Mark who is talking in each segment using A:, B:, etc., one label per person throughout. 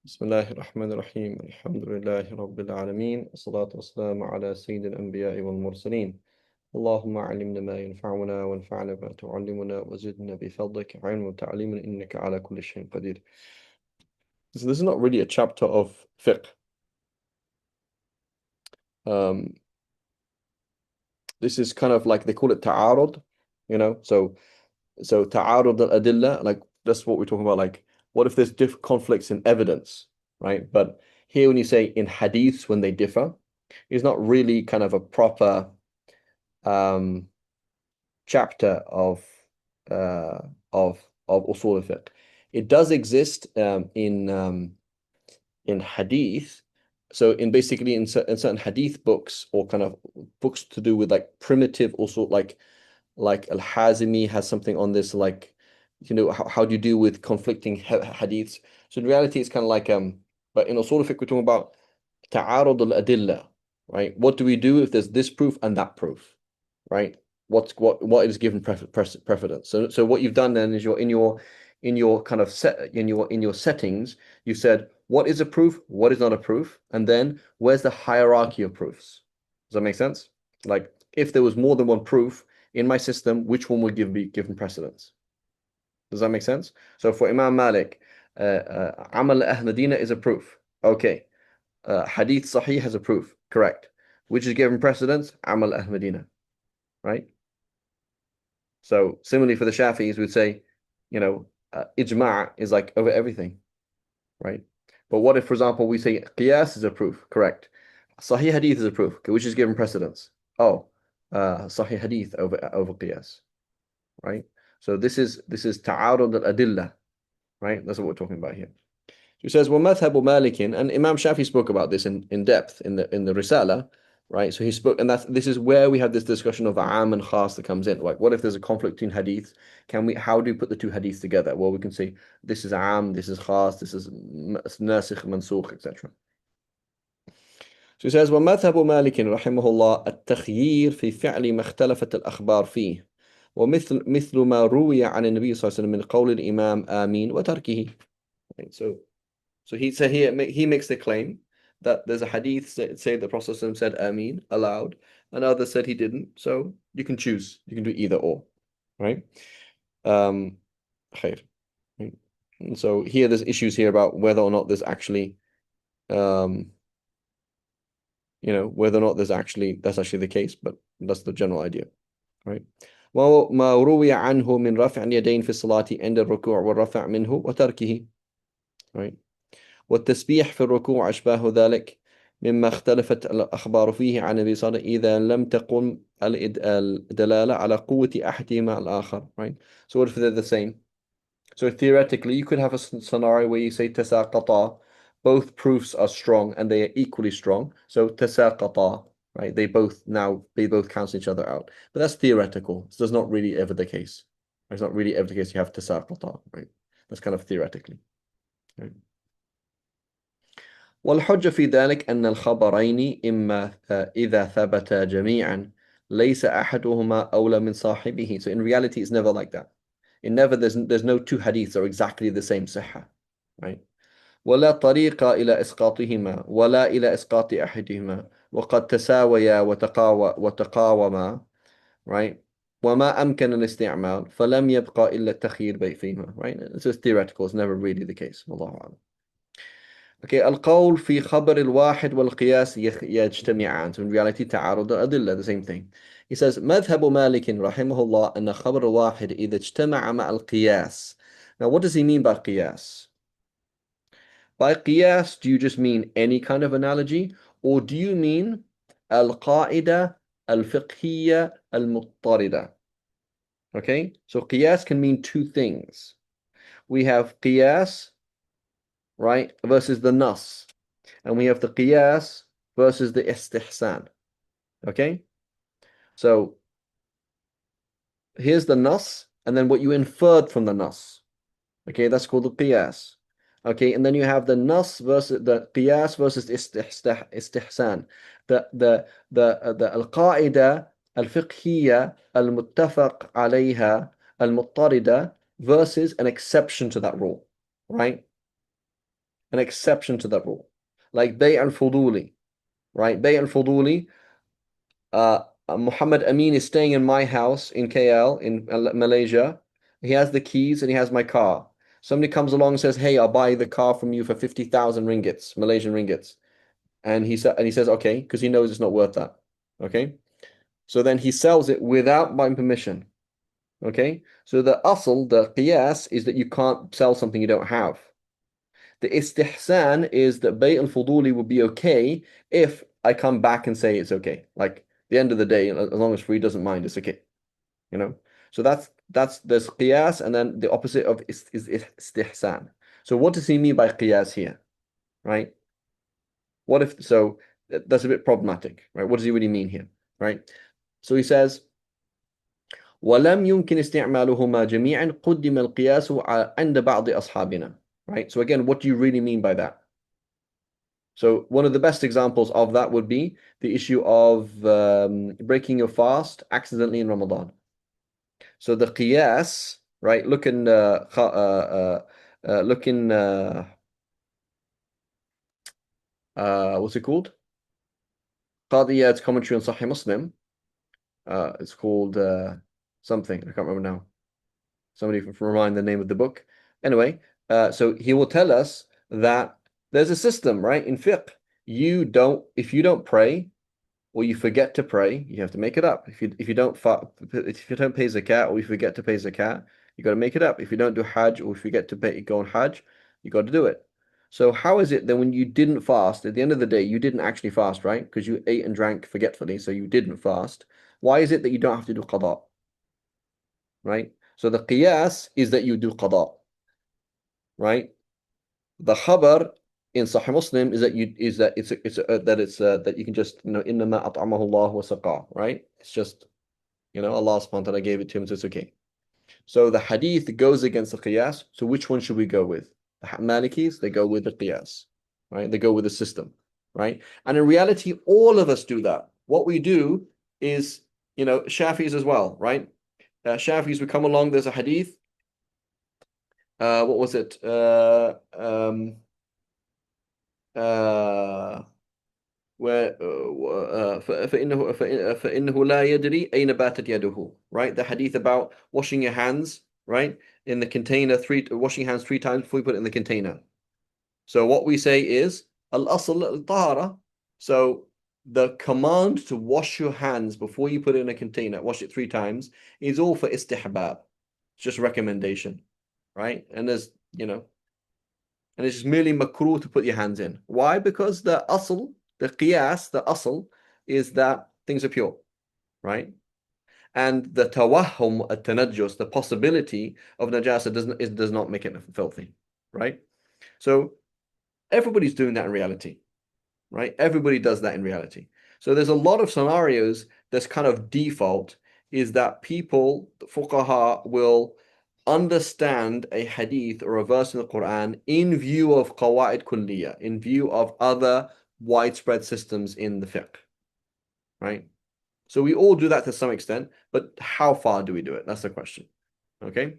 A: بسم الله الرحمن الرحيم الحمد لله رب العالمين والصلاة والسلام على سيد الأنبياء والمرسلين اللهم علمنا ما ينفعنا وانفعنا بما تعلمنا وزدنا بفضلك علما وتعليما إنك على كل شيء قدير. So this is not really a chapter of fiqh. This is kind of like they call it ta'arud, so ta'arud al-adilla, like that's what we're talking about, like what if there's conflicts in evidence, right? But here when you say in hadiths when they differ, it's not really kind of a proper chapter uh, of usul al-fiqh. It does exist in hadith. So in basically in certain hadith books or kind of books to do with like primitive also like Al-Hazimi has something on this, like how do you deal with conflicting hadiths. So in reality it's kind of like but in usul al-fiqh we're talking about ta'arud al-adilla, right? What do we do if there's this proof and that proof, right? What is given precedence. So what you've done then is you're in your kind of set in your settings, you said what is a proof, what is not a proof, and then where's the hierarchy of proofs. Does that make sense? Like if there was more than one proof in my system, which one would be given precedence? Does that make sense? So for Imam Malik, Amal Ahmadina is a proof. Okay. Hadith Sahih has a proof. Correct. Which is given precedence? Amal Ahmadina. Right? So similarly for the Shafi'is, we'd say, ijma' is like over everything, right? But what if, for example, we say qiyas is a proof, correct? Sahih hadith is a proof, okay, which is given precedence. Oh, Sahih hadith over qiyas, right? So this is ta'arud al-adillah, right? That's what we're talking about here. He says, وَمَذْهَبُ مَالِكٍ, and Imam Shafi spoke about this in depth in the Risala, right? So he spoke, and this is where we have this discussion of Am and Khas that comes in. Like, what if there's a conflict between hadith? How do we put the two hadiths together? Well, we can say this is Am, this is Khas, this is Nasikh, Mansukh, etc. So he says, وَمَذْهَبُ مَالِكٍ رحمه الله التخيير في فعل ما اختلفت الأخبار فيه ومثل ما روي عن النبي صلى الله عليه وسلم من قول الإمام آمين وتركه. Right, so he makes the claim that there's a hadith say the Prophet said Ameen aloud, and others said he didn't. So you can choose. You can do either or, right? Khair. Right? And so here there's issues here about whether or not there's actually, whether or not that's actually the case, but that's the general idea, right? وما روي عنه من رفع اليدين في الصلاة عند الركوع والرفع منه وتركه, right? والتسبيح في الركوع أشباه ذلك مما اختلفت الأخبار فيه عن النبي صلى الله عليه وسلم إذا لم تقم الدلالة على قوة أحدهما الآخر, right? So what if they're the same? So theoretically you could have a scenario where you say تساقطا, both proofs are strong and they are equally strong, so تساقطا, right? They both cancel each other out, but that's theoretical. So that's not really ever the case. It's not really ever the case you have تساقطا, right? That's kind of theoretically, right? والحجة في ذلك أن الخبرين إما إذا ثبتا جميعا ليس أحدهما أولى من صاحبه. So in reality it's never like that. There's no two hadiths that are exactly the same صحة, right? ولا طريق إلى إسقاطهما ولا إلى إسقاط أحدهما وقد تساويا وتقاوما, right? وما أمكن الاستعمال فلم يبقى إلا التخيير فيهما, right? It's just theoretical. It's never really the case. والله أعلم. Okay, القول في خبر الواحد والقياس يجتمعان. So in reality تعارض الأدلة, the same thing. He says مذهب مالك رحمه الله أن خبر الواحد إذا اجتمع مع القياس. Now what does he mean by قياس? By قياس, do you just mean any kind of analogy, or do you mean القاعدة الفقهية المضطردة? Okay, so قياس can mean two things. We have قياس, right, versus the nas. And we have the qiyas versus the istihsan. Okay? So here's the nas, and then what you inferred from the nas. Okay, that's called the qiyas. Okay, and then you have the nas versus the qiyas versus istihsan. The al-qaida al-fiqhiyya al-muttafaq alayha al-muttarida versus an exception to that rule. Right? an exception to that rule. Like Bay al-Fuduli, right? Bay al-Fuduli, Muhammad Amin is staying in my house in KL, in Malaysia. He has the keys and he has my car. Somebody comes along and says, "Hey, I'll buy the car from you for 50,000 ringgits, Malaysian ringgits." And he says, "Okay," because he knows it's not worth that. Okay? So then he sells it without my permission. Okay? So the asl, the qiyas, is that you can't sell something you don't have. The istihsan is that Bay al-Fuduli would be okay if I come back and say it's okay. Like the end of the day, as long as free doesn't mind, it's okay. You know? So that's there's qiyas, and then the opposite of is istihsan. So what does he mean by qiyas here? Right? What if so that's a bit problematic, right? What does he really mean here? Right? So he says ولم يمكن استعمالهما جميعا قدم القياس عند بعض أصحابنا. Right? So again, what do you really mean by that? So one of the best examples of that would be the issue of breaking your fast accidentally in Ramadan. So the qiyas, right? Look in what's it called? Qadiyat's commentary on Sahih Muslim. It's called something. I can't remember now. Somebody remind the name of the book. Anyway, so he will tell us that there's a system, right? In fiqh, if you don't pray or you forget to pray, you have to make it up. If you don't pay zakat or you forget to pay zakat, you got to make it up. If you don't do hajj or you forget to go on hajj, you got to do it. So how is it that when you didn't fast, at the end of the day, you didn't actually fast, right? Because you ate and drank forgetfully, so you didn't fast. Why is it that you don't have to do qada, right? So the qiyas is that you do qada, right? The khabar in Sahih Muslim is that that you can just innama at'amahu Allah wa saqa, right? It's just Allah subhanahu wa ta'ala gave it to him, so it's okay. So the hadith goes against the qiyas. So which one should we go with? The Malikis, they go with the qiyas, right? They go with the system, right? And in reality, all of us do that. What we do is, Shafis as well, right? Shafis, we come along, there's a hadith. What was it? Where فإنه لا يدري أين باتت يده, right? The hadith about washing your hands, right? In the container, washing hands 3 times before you put it in the container. So what we say is al-asl al-tahara. So the command to wash your hands before you put it in a container, wash it 3 times, is all for istihbab. It's just recommendation, right? And it's just merely makruh to put your hands in. Why? Because the asl, the qiyas, the asl is that things are pure, right? And the tawahhum at-tanajjus, the possibility of najasa does not make it filthy, right? So everybody's doing that in reality, right? Everybody does that in reality. So there's a lot of scenarios that's kind of default is that people, the fuqaha, will understand a hadith or a verse in the Quran in view of qawaid kulliyah, in view of other widespread systems in the fiqh, right? So we all do that to some extent, but how far do we do it? That's the question, okay?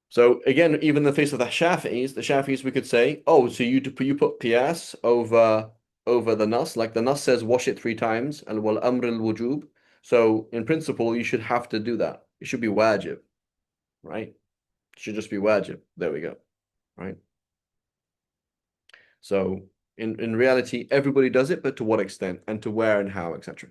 A: So again, even in the face of the Shafi'is, we could say, oh, so you put qiyas over the nas, like the nas says, wash it 3 times, and wal amr al wujub. So in principle, you should have to do that. It should be wajib, right? It should just be wajib. There we go, right? So in reality, everybody does it, but to what extent and to where and how, etc.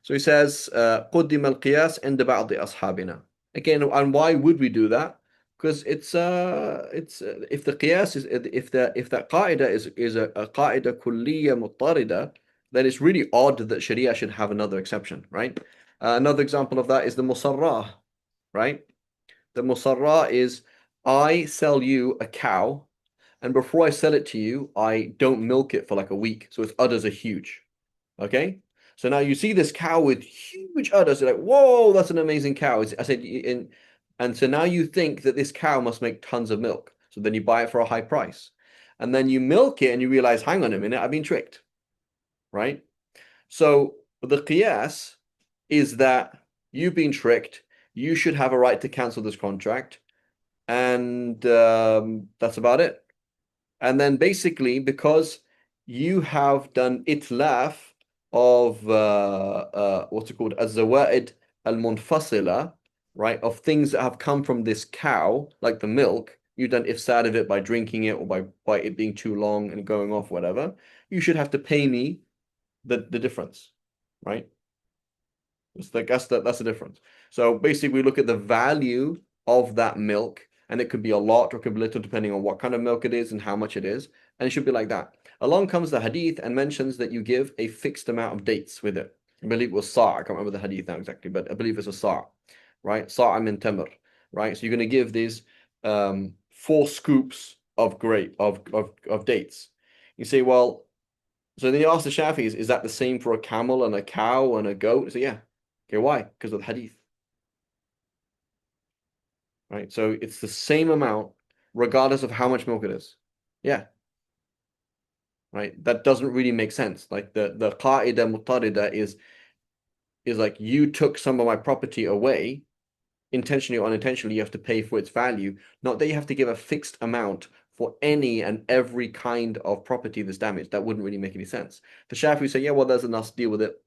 A: So he says, قدم القياس عند بعض أصحابنا. Again, and why would we do that? Because it's if the qiyas is if that qaida is a qaida kulliya muttarida, then it's really odd that Sharia should have another exception, right? Another example of that is the musarrah, right? The musarrah is I sell you a cow, and before I sell it to you, I don't milk it for like a week, so its udders are huge. Okay? So now you see this cow with huge udders. You're like, whoa, that's an amazing cow. I said, and so now you think that this cow must make tons of milk. So then you buy it for a high price. And then you milk it and you realize, hang on a minute, I've been tricked. Right? So the qiyas is that you've been tricked. You should have a right to cancel this contract. And that's about it. And then basically, because you have done itlaf of what's it called, az-zawaid al-munfasila, right, of things that have come from this cow, like the milk, you've done ifsad of it by drinking it or by it being too long and going off, whatever. You should have to pay me the difference, right? It's like that's the difference. So basically, we look at the value of that milk, and it could be a lot or it could be little, depending on what kind of milk it is and how much it is. And it should be like that. Along comes the hadith and mentions that you give a fixed amount of dates with it. I believe it was sa'. I can't remember the hadith now exactly, but I believe it's a sa', right? Sa' min tamr, right? So you're going to give these 4 scoops of of dates. You say, well, so then you ask the Shafis, is that the same for a camel and a cow and a goat? So yeah. Okay, why? Because of the hadith, right? So it's the same amount regardless of how much milk it is. Yeah, right. That doesn't really make sense. Like the qaida mutarida is like you took some of my property away, intentionally or unintentionally, you have to pay for its value. Not that you have to give a fixed amount for any and every kind of property that's damaged. That wouldn't really make any sense. The Shafi say, yeah, well, there's a nas, deal with it.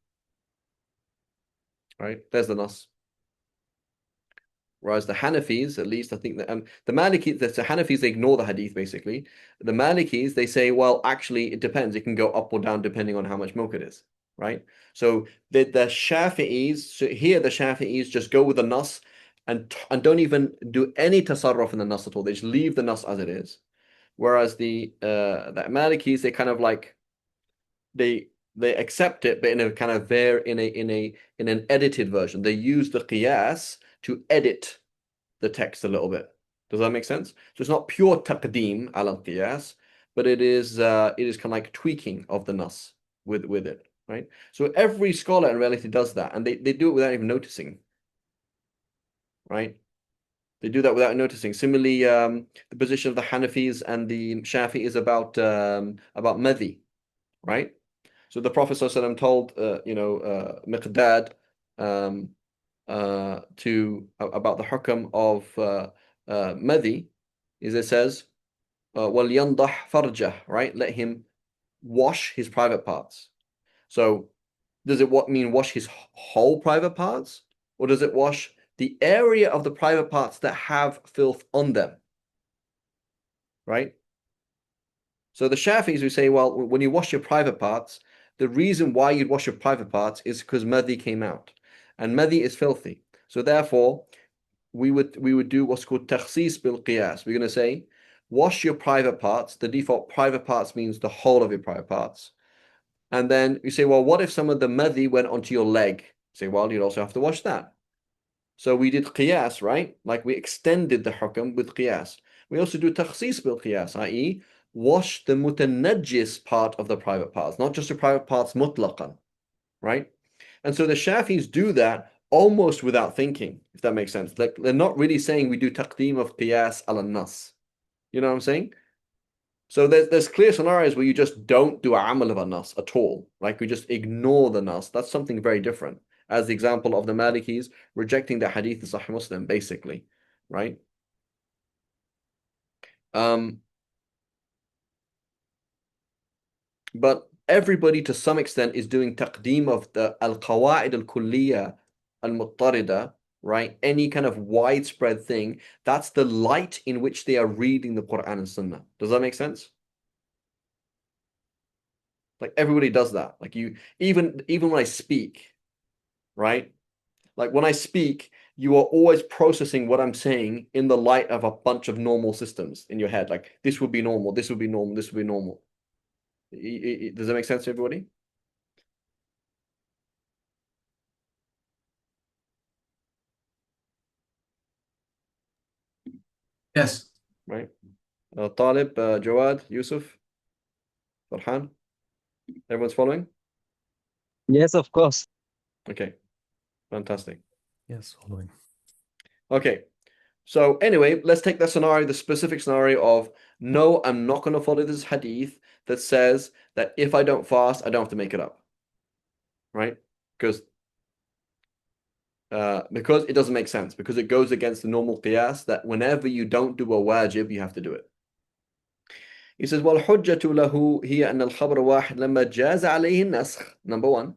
A: Right? There's the nas. Whereas the Hanafis, at least, I think that the Malikis, the Hanafis, they ignore the hadith basically. The Malikis, they say, well, actually, it depends. It can go up or down depending on how much milk it is, right? So the Shafi'is, so here the Shafi'is just go with the nas and don't even do any tasarruf in the nas at all. They just leave the nas as it is. Whereas the Malikis, they kind of like they accept it, but in a kind of in an edited version. They use the qiyas to edit the text a little bit. Does that make sense? So it's not pure taqdeem al qiyas, but it is kind of like tweaking of the nas with it, right? So every scholar in reality does that, and they do it without even noticing, right? They do that without noticing. Similarly, the position of the Hanafis and the Shafi'is about madhi, right? So the Prophet ﷺ told Miqdad um, to about the hukam of madhi is it says وَلْيَنْضَحْ فَرْجَهُ, right? Let him wash his private parts. So does it what mean wash his whole private parts, or does it wash the area of the private parts that have filth on them, right? So the Shafis who say, well, when you wash your private parts, the reason why you'd wash your private parts is because madhi came out, and madhi is filthy. So therefore, we would do what's called takhsis bil qiyas. We're going to say, wash your private parts. The default private parts means the whole of your private parts. And then you say, well, what if some of the madhi went onto your leg? You say, well, you'd also have to wash that. So we did qiyas, right? Like we extended the hukam with qiyas. We also do takhsis bil qiyas, i.e., wash the mutanajjis part of the private parts, not just the private parts mutlaqan, right? And so the Shafis do that almost without thinking, if that makes sense. Like they're not really saying we do taqdeem of qiyas ala nas. You know what I'm saying? So there's clear scenarios where you just don't do amal of a nas at all. Like we just ignore the nas. That's something very different. As the example of the Malikis rejecting the hadith of Sahih Muslim, basically, right? Um, but everybody to some extent is doing taqdeem of the al-qawa'id al-kulliyah al-muttarida, right? Any kind of widespread thing. That's the light in which they are reading the Quran and Sunnah. Does that make sense? Like everybody does that. Like you, even when I speak, right? Like when I speak, you are always processing what I'm saying in the light of a bunch of normal systems in your head. Like this would be normal, this would be normal, this would be normal. Does that make sense to everybody?
B: Yes.
A: Right? Talib, Jawad, Yusuf, Farhan, everyone's following?
C: Yes, of course.
A: Okay, fantastic.
B: Yes, following.
A: Okay, so anyway, let's take the scenario, the specific scenario of no, I'm not going to follow this hadith that says that if I don't fast, I don't have to make it up, right? Because because it doesn't make sense, because it goes against the normal qiyas that whenever you don't do a wajib, you have to do it. He says, وَالْحُجَّةُ لَهُ هِيَ أَنَّ الْخَبْرَ واحد لما جاز عليه النسخ, number one,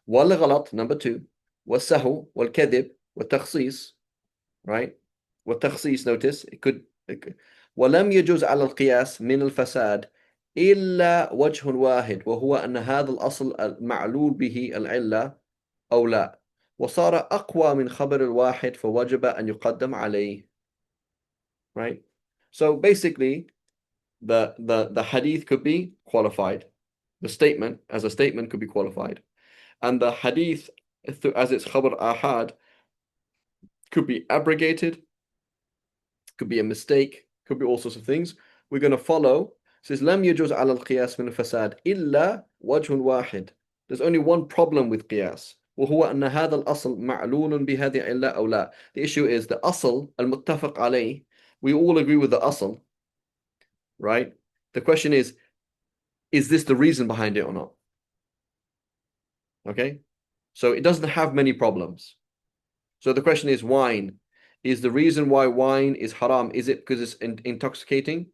A: والغلط, number two, والسهو, والكذب, والتخصيص, right? والتخصيص, notice, it could ولم يجوز على القياس من الفساد إلا وجه واحد وهو أن هذا الأصل المعلول به العلة أو لا وصار أقوى من خبر الواحد فوجب أن يقدم عليه, right? So basically the hadith could be qualified, the statement as a statement could be qualified, and the hadith as its khabar ahad could be abrogated, could be a mistake, could be all sorts of things. We're going to follow. It says لم يجوز على القياس من الفساد إلا وجه واحد. There's only one problem with qiyas, وهو أن هذا الأصل معلول بهذه العلة أو لا. The issue is the asl المتفق عليه. We all agree with the asl, right? The question is this the reason behind it or not? Okay, so it doesn't have many problems. So the question is, wine. Is the reason why wine is haram, is it because it's intoxicating?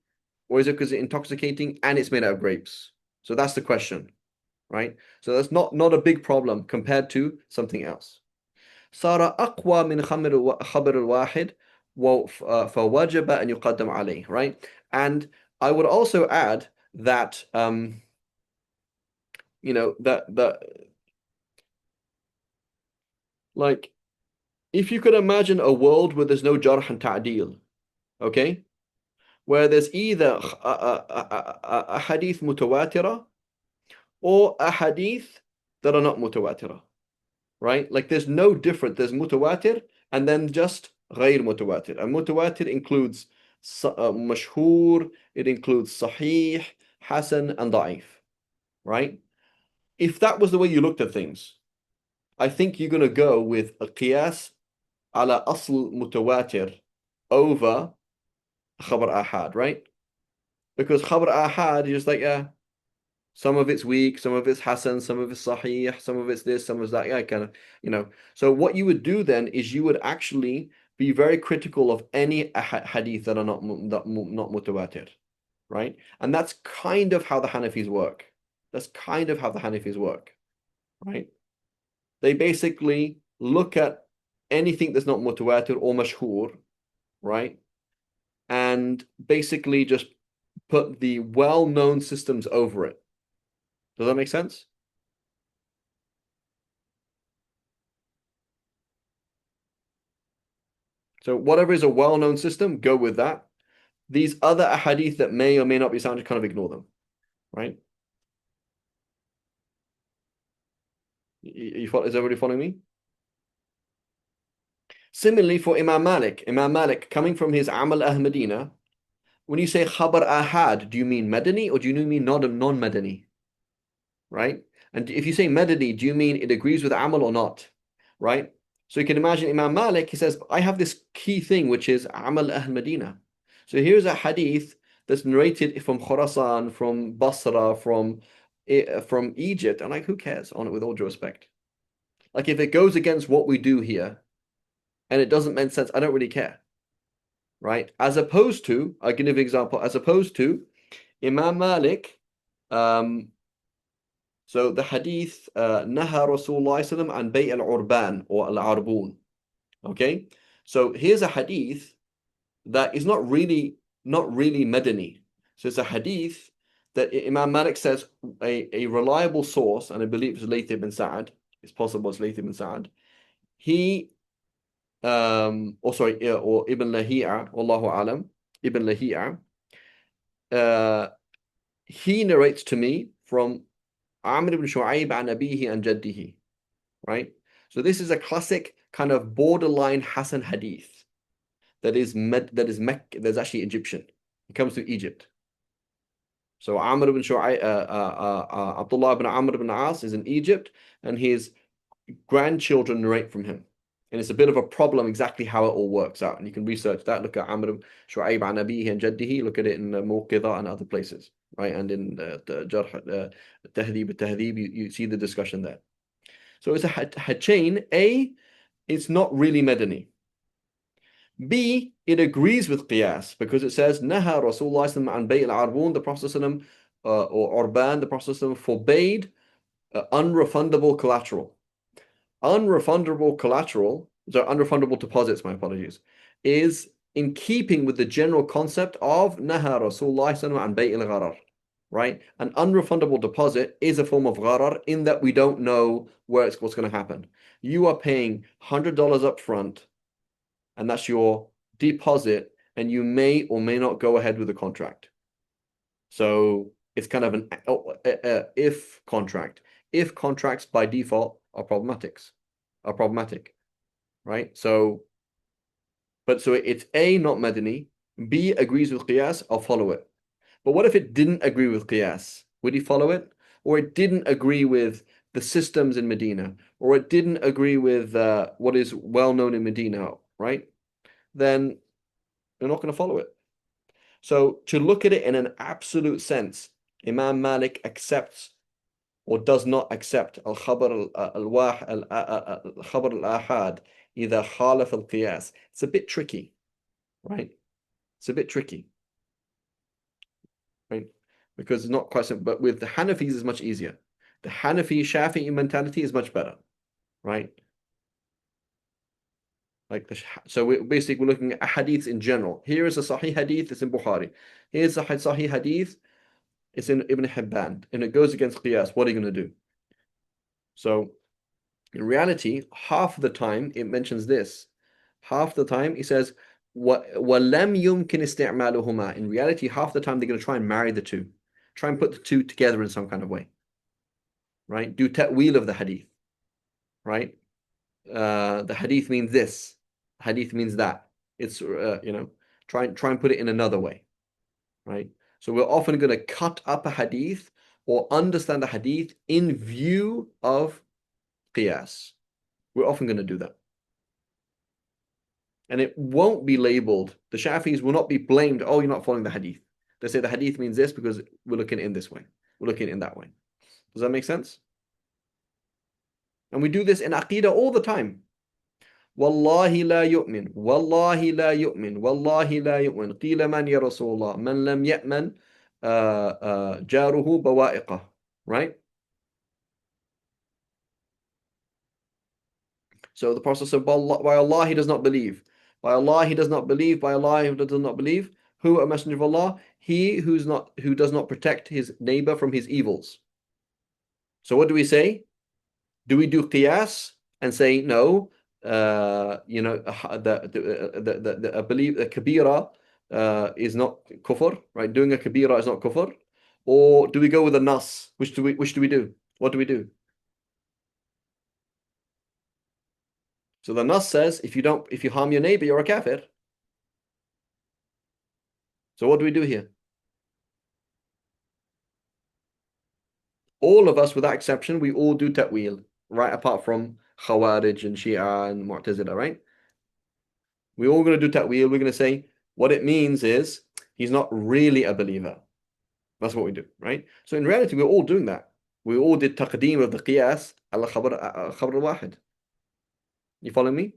A: Or is it because it's intoxicating and it's made out of grapes? So that's the question, right? So that's not a big problem compared to something else. صار أقوى من خبر الواحد فوجب أن يقدم عليه, right? And I would also add that that like if you could imagine a world where there's no jarh and ta'dil, okay, where there's either a hadith mutawatira or a hadith that are not mutawatira, right? Like there's no difference. There's mutawatir and then just غير mutawatir. And mutawatir includes mashhur, it includes sahih, hasan, and da'if, right? If that was the way you looked at things, I think you're going to go with a qiyas ala asl mutawatir over khabar ahad, right? Because khabar ahad is just like, yeah, some of it's weak, some of it's hasan, some of it's sahih, some of it's this, some of it's that, yeah, kind of, So what you would do then is you would actually be very critical of any hadith that are not mutawatir, right? And that's kind of how the Hanafis work. That's kind of how the Hanafis work, right? They basically look at anything that's not mutawatir or mashhur, right? And basically just put the well-known systems over it. Does that make sense? So whatever is a well-known system, go with that. These other ahadith that may or may not be sound, just kind of ignore them, right? Is everybody following me? Similarly, for Imam Malik coming from his Amal Ahmadina, when you say khabar ahad, do you mean Madani or do you mean non-Madani? Right? And if you say Madani, do you mean it agrees with Amal or not? Right? So you can imagine Imam Malik, he says, I have this key thing, which is Amal Ahmadina. So here's a hadith that's narrated from Khurasan, from Basra, from Egypt. And like, who cares on it, with all due respect? Like if it goes against what we do here and it doesn't make sense, I don't really care. Right? As opposed to, I can give an example, as opposed to Imam Malik, so the hadith, Naha Rasulullah sallam an bay al-urban or al-arbun. Okay? So here's a hadith that is not really Madani. So it's a hadith that Imam Malik says a reliable source, and I believe it's Layth ibn Sa'ad, it's possible it's Layth ibn Sa'ad, he or Ibn Lahi'a, Wallahu alam, Ibn Lahi'a, he narrates to me from Amr ibn Shu'ayb an abihi and jaddihi, right? So this is a classic kind of borderline Hasan hadith that is that's actually Egyptian. It comes to Egypt. So Amr ibn Shu'ayb, Abdullah ibn Amr ibn As is in Egypt, and his grandchildren narrate from him. And it's a bit of a problem exactly how it all works out. And you can research that. Look at Amr ibn Shu'ayb an abihi and jaddihi. Look at it in Muqidha and other places, right? And in the Jarh, Tahdhib, you see the discussion there. So it's a chain. it's not really Madani. B, it agrees with Qiyas because it says, Naha Rasulullah an bay al-arbun, the Prophet or Urban, the Prophet forbade unrefundable collateral. Unrefundable collateral, so unrefundable deposits, my apologies, is in keeping with the general concept of Naha Rasulullah an bay al-gharar. Right? An unrefundable deposit is a form of gharar in that we don't know what's going to happen. You are paying $100 up front, and that's your deposit, and you may or may not go ahead with the contract. So it's kind of an if contract. If contracts by default are problematic, right? So it's A, not Madani, B agrees with Qiyas, I'll follow it. But what if it didn't agree with Qiyas? Would he follow it? Or it didn't agree with the systems in Medina, or it didn't agree with what is well known in Medina, right? Then you're not going to follow it. So to look at it in an absolute sense, Imam Malik accepts or does not accept al-khabar al-ahad إذا خالف القياس. It's a bit tricky, right? It's a bit tricky, right? Because it's not quite simple. But with the Hanafis, it's much easier. The Hanafi Shafi'i mentality is much better, right? So we're looking at hadiths in general. Here is a Sahih hadith, it's in Bukhari. Here's a Sahih hadith, it's in Ibn Hibban, and it goes against Qiyas. What are you going to do? So in reality, half the time it mentions this. Half the time it says, وَلَمْ يُمْكِنْ اسْتِعْمَالُهُمَا. In reality, half the time they're going to try and marry the two. Try and put the two together in some kind of way. Right? Do ta'weel of the hadith. Right? The hadith means this. Hadith means that. It's try and put it in another way, right? So we're often going to cut up a hadith or understand the hadith in view of qiyas. We're often going to do that, and it won't be labeled. The Shafis will not be blamed. Oh, you're not following the hadith. They say the hadith means this because we're looking in this way. We're looking in that way. Does that make sense? And we do this in Aqidah all the time. والله لا يؤمن والله لا يؤمن والله لا يؤمن قيل من يا رسول الله من لم يأمن جاره بوائقه, right? So the Prophet said, by Allah he does not believe, by Allah he does not believe, by Allah he does not believe. Who a messenger of Allah? He who does not protect his neighbor from his evils. So what do we say? Do we do qiyas and say no? I believe the kabira is not kufr, right? Doing a kabira is not kufr. Or do we go with the nas? Which do we do? What do we do? So the nas says if you harm your neighbor, you're a kafir. So what do we do here? All of us, without exception, we all do ta'weel, right? Apart from Khawarij and Shia and Mu'tazila, right? We're all going to do ta'weel. We're going to say what it means is he's not really a believer. That's what we do, right? So in reality, we're all doing that. We all did taqdeem of the qiyas ala khabar al-wahid. You follow me?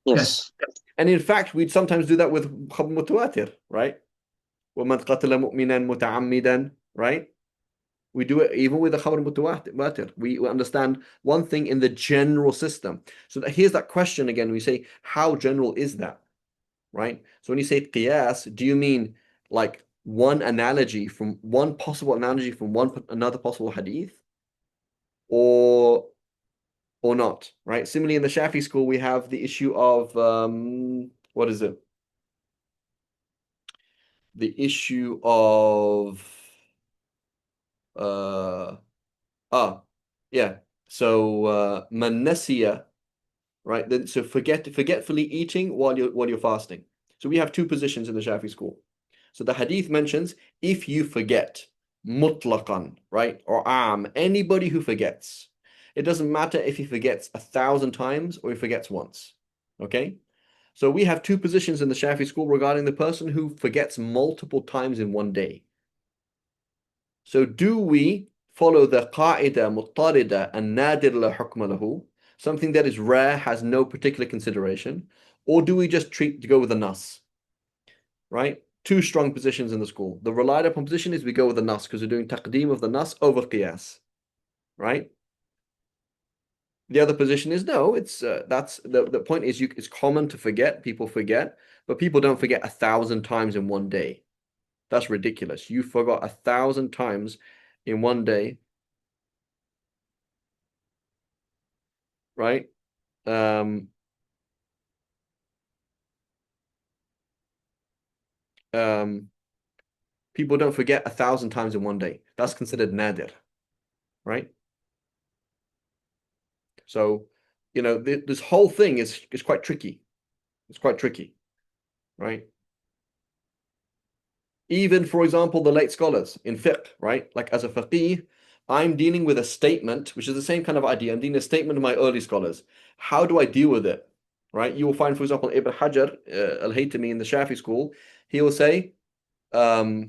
C: Yes.
A: And in fact, we'd sometimes do that with khabar mutawatir, right? وَمَنْ قَتَلَ مُؤْمِنًا مُتَعَمِّدًا, right? We do it even with the khabar mutawatir. We understand one thing in the general system. So here's that question again. We say, how general is that? Right? So when you say qiyas, do you mean like one possible analogy from another possible hadith? Or not, right? Similarly, in the Shafi school, we have the issue of, what is it? The issue of yeah. So man nasiya, right? Then so forgetfully eating while you're fasting. So we have two positions in the Shafi school. So the hadith mentions if you forget, mutlaqan, right? Or anybody who forgets. It doesn't matter if he forgets 1,000 times or he forgets once. Okay? So we have two positions in the Shafi school regarding the person who forgets multiple times in one day. So do we follow the قاعدة مضطردة النادر لا حكم له, something that is rare, has no particular consideration, or do we just go with the nas? Right? Two strong positions in the school. The relied upon position is we go with the nas because we're doing taqdeem of the nas over qiyas. Right? The other position is no, it's that's the point is it's common to forget, people forget, but people don't forget 1,000 times in one day. That's ridiculous. You forgot 1,000 times in one day, right? Um, um, people don't forget 1,000 times in one day. That's considered nadir, right? So, this whole thing is quite tricky. It's quite tricky, right? Even, for example, the late scholars in fiqh, right? Like as a faqih, I'm dealing with a statement, which is the same kind of idea. I'm dealing with a statement of my early scholars. How do I deal with it, right? You will find, for example, Ibn Hajar al-Haytami in the Shafi school, he will say, where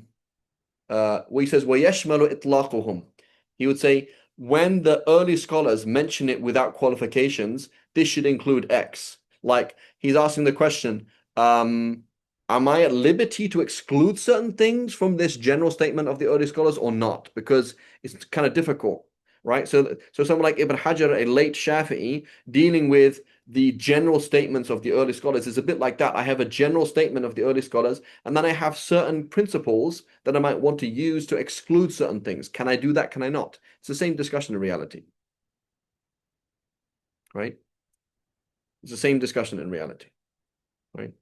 A: he says, وَيَشْمَلُ إِطْلَاقُهُمْ. He would say, when the early scholars mention it without qualifications, this should include X. Like he's asking the question, am I at liberty to exclude certain things from this general statement of the early scholars or not? Because it's kind of difficult, right? So someone like Ibn Hajar, a late Shafi'i, dealing with the general statements of the early scholars is a bit like that. I have a general statement of the early scholars, and then I have certain principles that I might want to use to exclude certain things. Can I do that? Can I not? It's the same discussion in reality, right? It's the same discussion in reality, right?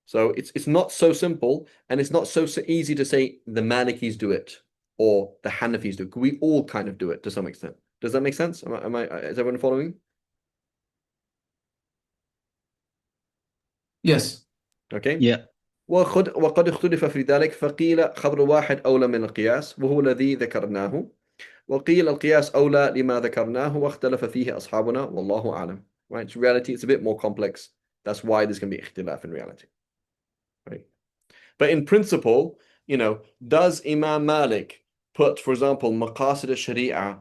A: So it's not so simple, and it's not so easy to say the Malikis do it or the Hanafis do it. We all kind of do it to some extent. Does that make sense? Is everyone following?
B: Yes.
A: Okay.
C: Yeah.
A: وقد اختلف في ذلك فقيل خبر واحد أولى من القياس وهو الذي ذكرناه وقيل القياس أولى لما ذكرناه واختلف فيه أصحابنا والله أعلم. Right? In reality, it's a bit more complex. That's why there's going to be اختلاف in reality. Right? But in principle, does Imam Malik put, for example, maqasid al-sharia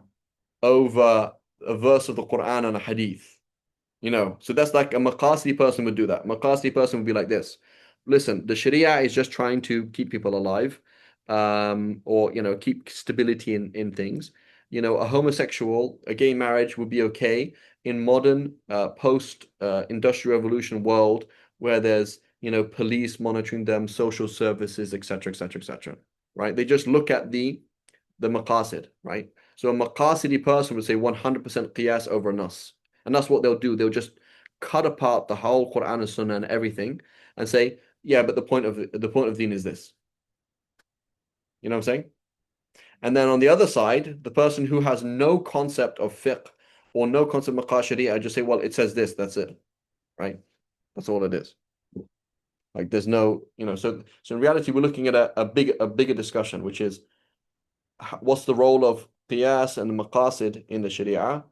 A: over a verse of the Quran and a hadith? So that's like a Maqasi person would do that. Maqasi person would be like this. Listen, the Sharia is just trying to keep people alive, or keep stability in things. A homosexual, a gay marriage would be okay in modern post-industrial revolution world where there's police monitoring them, social services, etc., etc., etc. Right? They just look at the maqasid, right? So a maqasidi person would say 100% qiyas over nas. And that's what they'll do. They'll just cut apart the whole Quran and Sunnah and everything and say, yeah, but the point of deen is this. You know what I'm saying? And then on the other side, the person who has no concept of fiqh or no concept of maqas sharia just say, well, it says this, that's it. Right? That's all it is. Like there's no, so in reality, we're looking at a bigger discussion, which is what's the role of qiyas and maqasid in the sharia?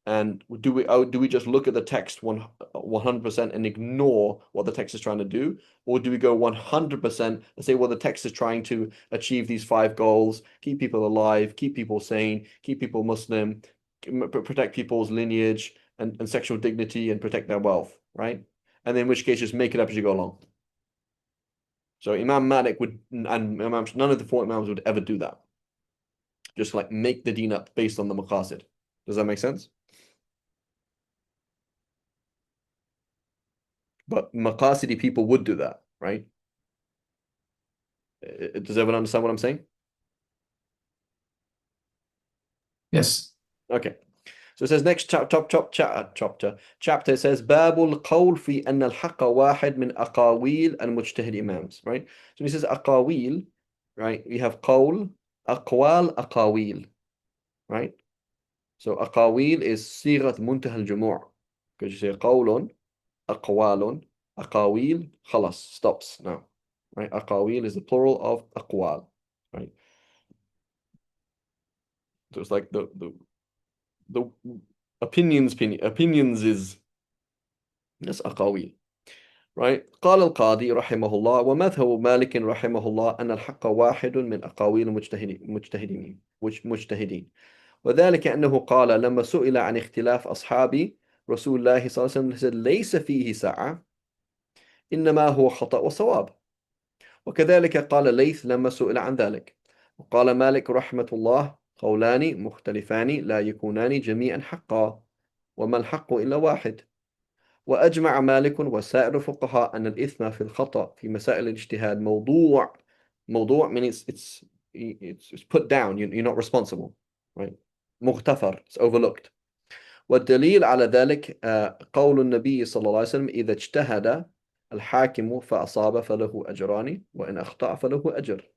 A: And do we just look at the text 100% and ignore what the text is trying to do? Or do we go 100% and say, well, the text is trying to achieve these 5 goals, keep people alive, keep people sane, keep people Muslim, protect people's lineage and sexual dignity and protect their wealth, right? And in which case, just make it up as you go along. So Imam Malik would, and none of the four Imams would ever do that. Just like make the deen up based on the maqasid. Does that make sense? But maqasidi people would do that, right? Does everyone understand what I'm saying?
B: Yes.
A: Okay. So it says next chapter it says Babul qawl fi anna al-haqqa wahid min aqawil al-mujtahid imams, right? So when he says aqawil, right? We have qawl, aqwal, aqawil, right? So aqawil is sigat muntaha al-jumu'. Because you say qawlun, aqwalun, aqawil, khalas, stops now. Right? Aqawil is the plural of aqwal, right? So it's like the opinions is yes aqawil. right? قال القاضي رحمه الله ومذهب مالك رحمه الله أن الحق واحد من أقاويل مجتهدين وذلك أنه قال لما سئل عن اختلاف أصحاب رسول الله صلى الله عليه وسلم ليس فيه ساعة إنما هو خطأ وصواب وكذلك قال ليث لما سئل عن ذلك وقال مالك رحمة الله قولان مختلفان لا يكونان جميعا حقا وما الحق إلا واحد وأجمع مالك وسائر الفقهاء أن الإثم في الخطأ في مسائل الاجتهاد موضوع means it's put down, you're not responsible, right? مغتفر, it's overlooked. والدليل على ذلك قول النبي صلى الله عليه وسلم إذا اجتهد الحاكم فأصاب فله أجران وإن أخطأ فله أجر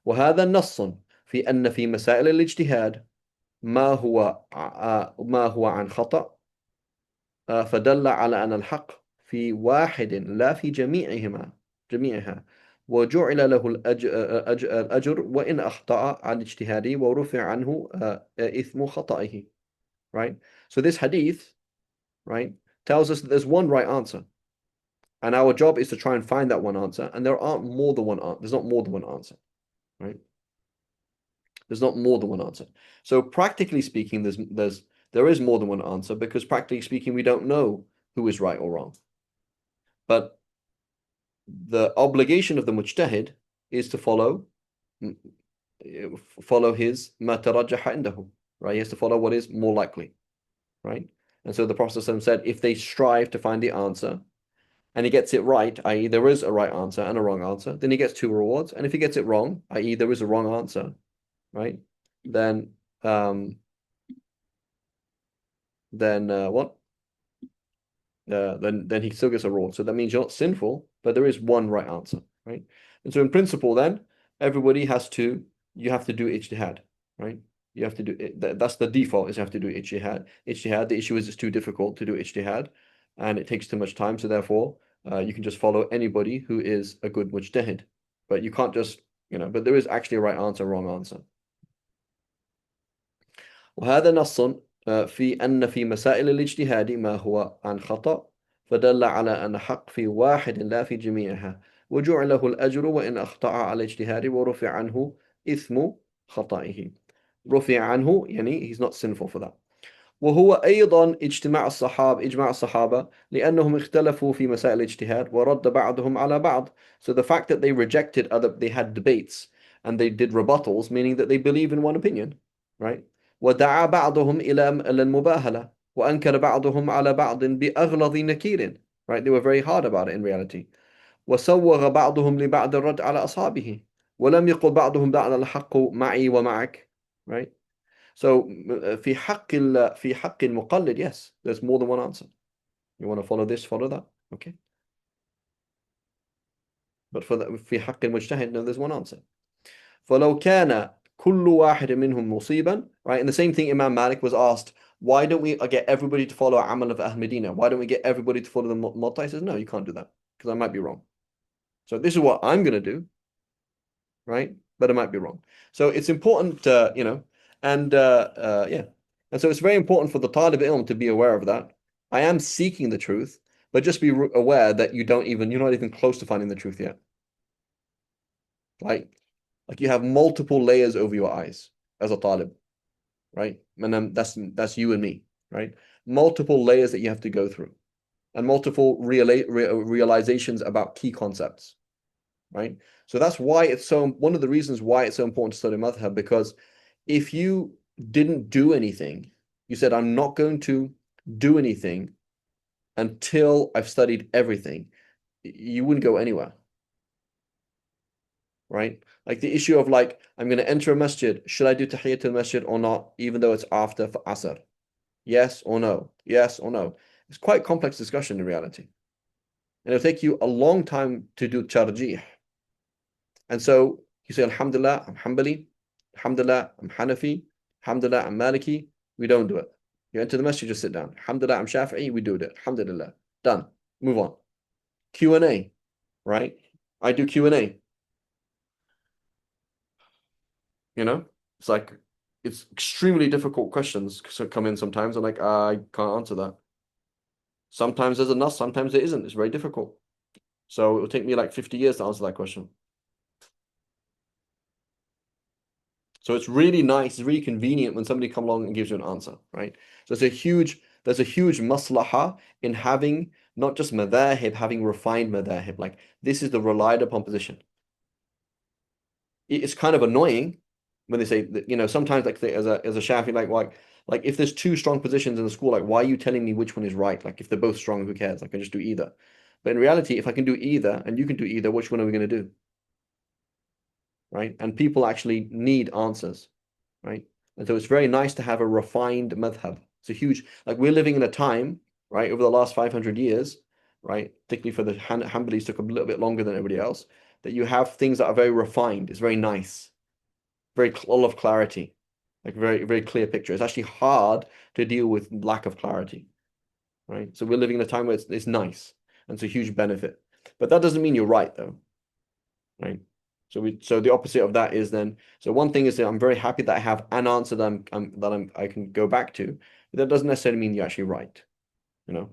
A: وهذا نص في أن في مسائل الاجتهاد ما هو عن خطأ فدل على أن الحق في واحد لا في جميعها وجعل له الأجر وإن أخطأ عن اجتهاده ورفع عنه إثم خطئه, right? So this hadith, right, tells us that there's one right answer. And our job is to try and find that one answer. And there aren't more than one answer. There's not more than one answer, right? There's not more than one answer. So practically speaking, there is more than one answer because practically speaking, we don't know who is right or wrong. But the obligation of the mujtahid is to follow his ma tarajjaha indahu, right? He has to follow what is more likely, right? And so the Prophet ﷺ said, if they strive to find the answer and he gets it right, i.e. there is a right answer and a wrong answer, then he gets 2 rewards. And if he gets it wrong, i.e. there is a wrong answer, right? Then what? Then he still gets a reward. So that means you're not sinful, but there is one right answer, right? And so in principle, then everybody you have to do ijtihad, right? You have to do it. That's the default, is you have to do ijtihad. The issue is it's too difficult to do ijtihad, and it takes too much time. So therefore, you can just follow anybody who is a good mujtahid, but you can't just, but there is actually a right answer, wrong answer. وهذا نص في أن في مسائل الاجتهاد ما هو عن خطأ فدل على أن حق في واحد لا في جميعها وجعله الأجر وإن أخطأ على اجتهاد ورفع عنه إثم خطئه. رفع عنه يعني he's not sinful for that. وهو أيضا إجماع الصحابة لأنهم اختلفوا في مسائل الاجتهاد ورد بعضهم على بعض. So the fact that they rejected they had debates and they did rebuttals, meaning that they believe in one opinion, right? ودعا بعضهم إلى المباهلة وأنكر بعضهم على بعض بأغلظ نكير, right? They were very hard about it in reality. وسوغ بعضهم لبعض الرد على أصحابه ولم يقل بعضهم بعض الحق معي ومعك, right? So في حق المقلد, yes, there's more than one answer. You want to follow this, follow that, okay? But في حق المجتهد, no, there's one answer. فلو كان كل واحد منهم مصيبا, right? And the same thing Imam Malik was asked, why don't we get everybody to follow Amal of Ahl Medina? Why don't we get everybody to follow the Muwatta? He says, no, you can't do that because I might be wrong. So this is what I'm going to do, right? But I might be wrong. So it's important, and yeah. And so it's very important for the Talib Ilm to be aware of that. I am seeking the truth, but just be aware that you're not even close to finding the truth yet. Right? Like you have multiple layers over your eyes as a Talib, right? And that's you and me, right? Multiple layers that you have to go through and multiple realizations about key concepts, right? So that's why one of the reasons why it's so important to study madhab, because if you didn't do anything, you said, I'm not going to do anything until I've studied everything, you wouldn't go anywhere, right? Like the issue of I'm going to enter a masjid, should I do tahiyatul masjid or not, even though it's after Asr? Yes or no? Yes or no? It's quite a complex discussion in reality. And it'll take you a long time to do tarjih. And so you say, Alhamdulillah, I'm Hanbali. Alhamdulillah, I'm Hanafi. Alhamdulillah, I'm Maliki. We don't do it. You enter the masjid, just sit down. Alhamdulillah, I'm Shafi'i. We do it. Alhamdulillah. Done. Move on. Q&A, right? I do Q&A. It's extremely difficult questions come in sometimes. I'm like, I can't answer that. Sometimes there's a nas, sometimes there isn't. It's very difficult. So it will take me like 50 years to answer that question. So it's really nice, it's really convenient when somebody come along and gives you an answer, right? So there's a huge maslaha in having not just madahib, having refined madahib. Like this is the relied upon position. It's kind of annoying when they say that, sometimes like as a Shafi, like if there's two strong positions in the school, like why are you telling me which one is right? Like if they're both strong, who cares? I can just do either. But in reality, if I can do either and you can do either, which one are we going to do? Right? And people actually need answers, right? And so it's very nice to have a refined madhab. It's a huge, like we're living in a time, right, over the last 500 years, right, particularly for the Hanbalis took a little bit longer than everybody else, that you have things that are very refined. It's very nice, very full of clarity, like very, very clear picture. It's actually hard to deal with lack of clarity, right? So we're living in a time where it's nice and it's a huge benefit. But that doesn't mean you're right, though, right? So the opposite of that is then, so one thing is that I'm very happy that I have an answer I can go back to, but that doesn't necessarily mean you're actually right, you know.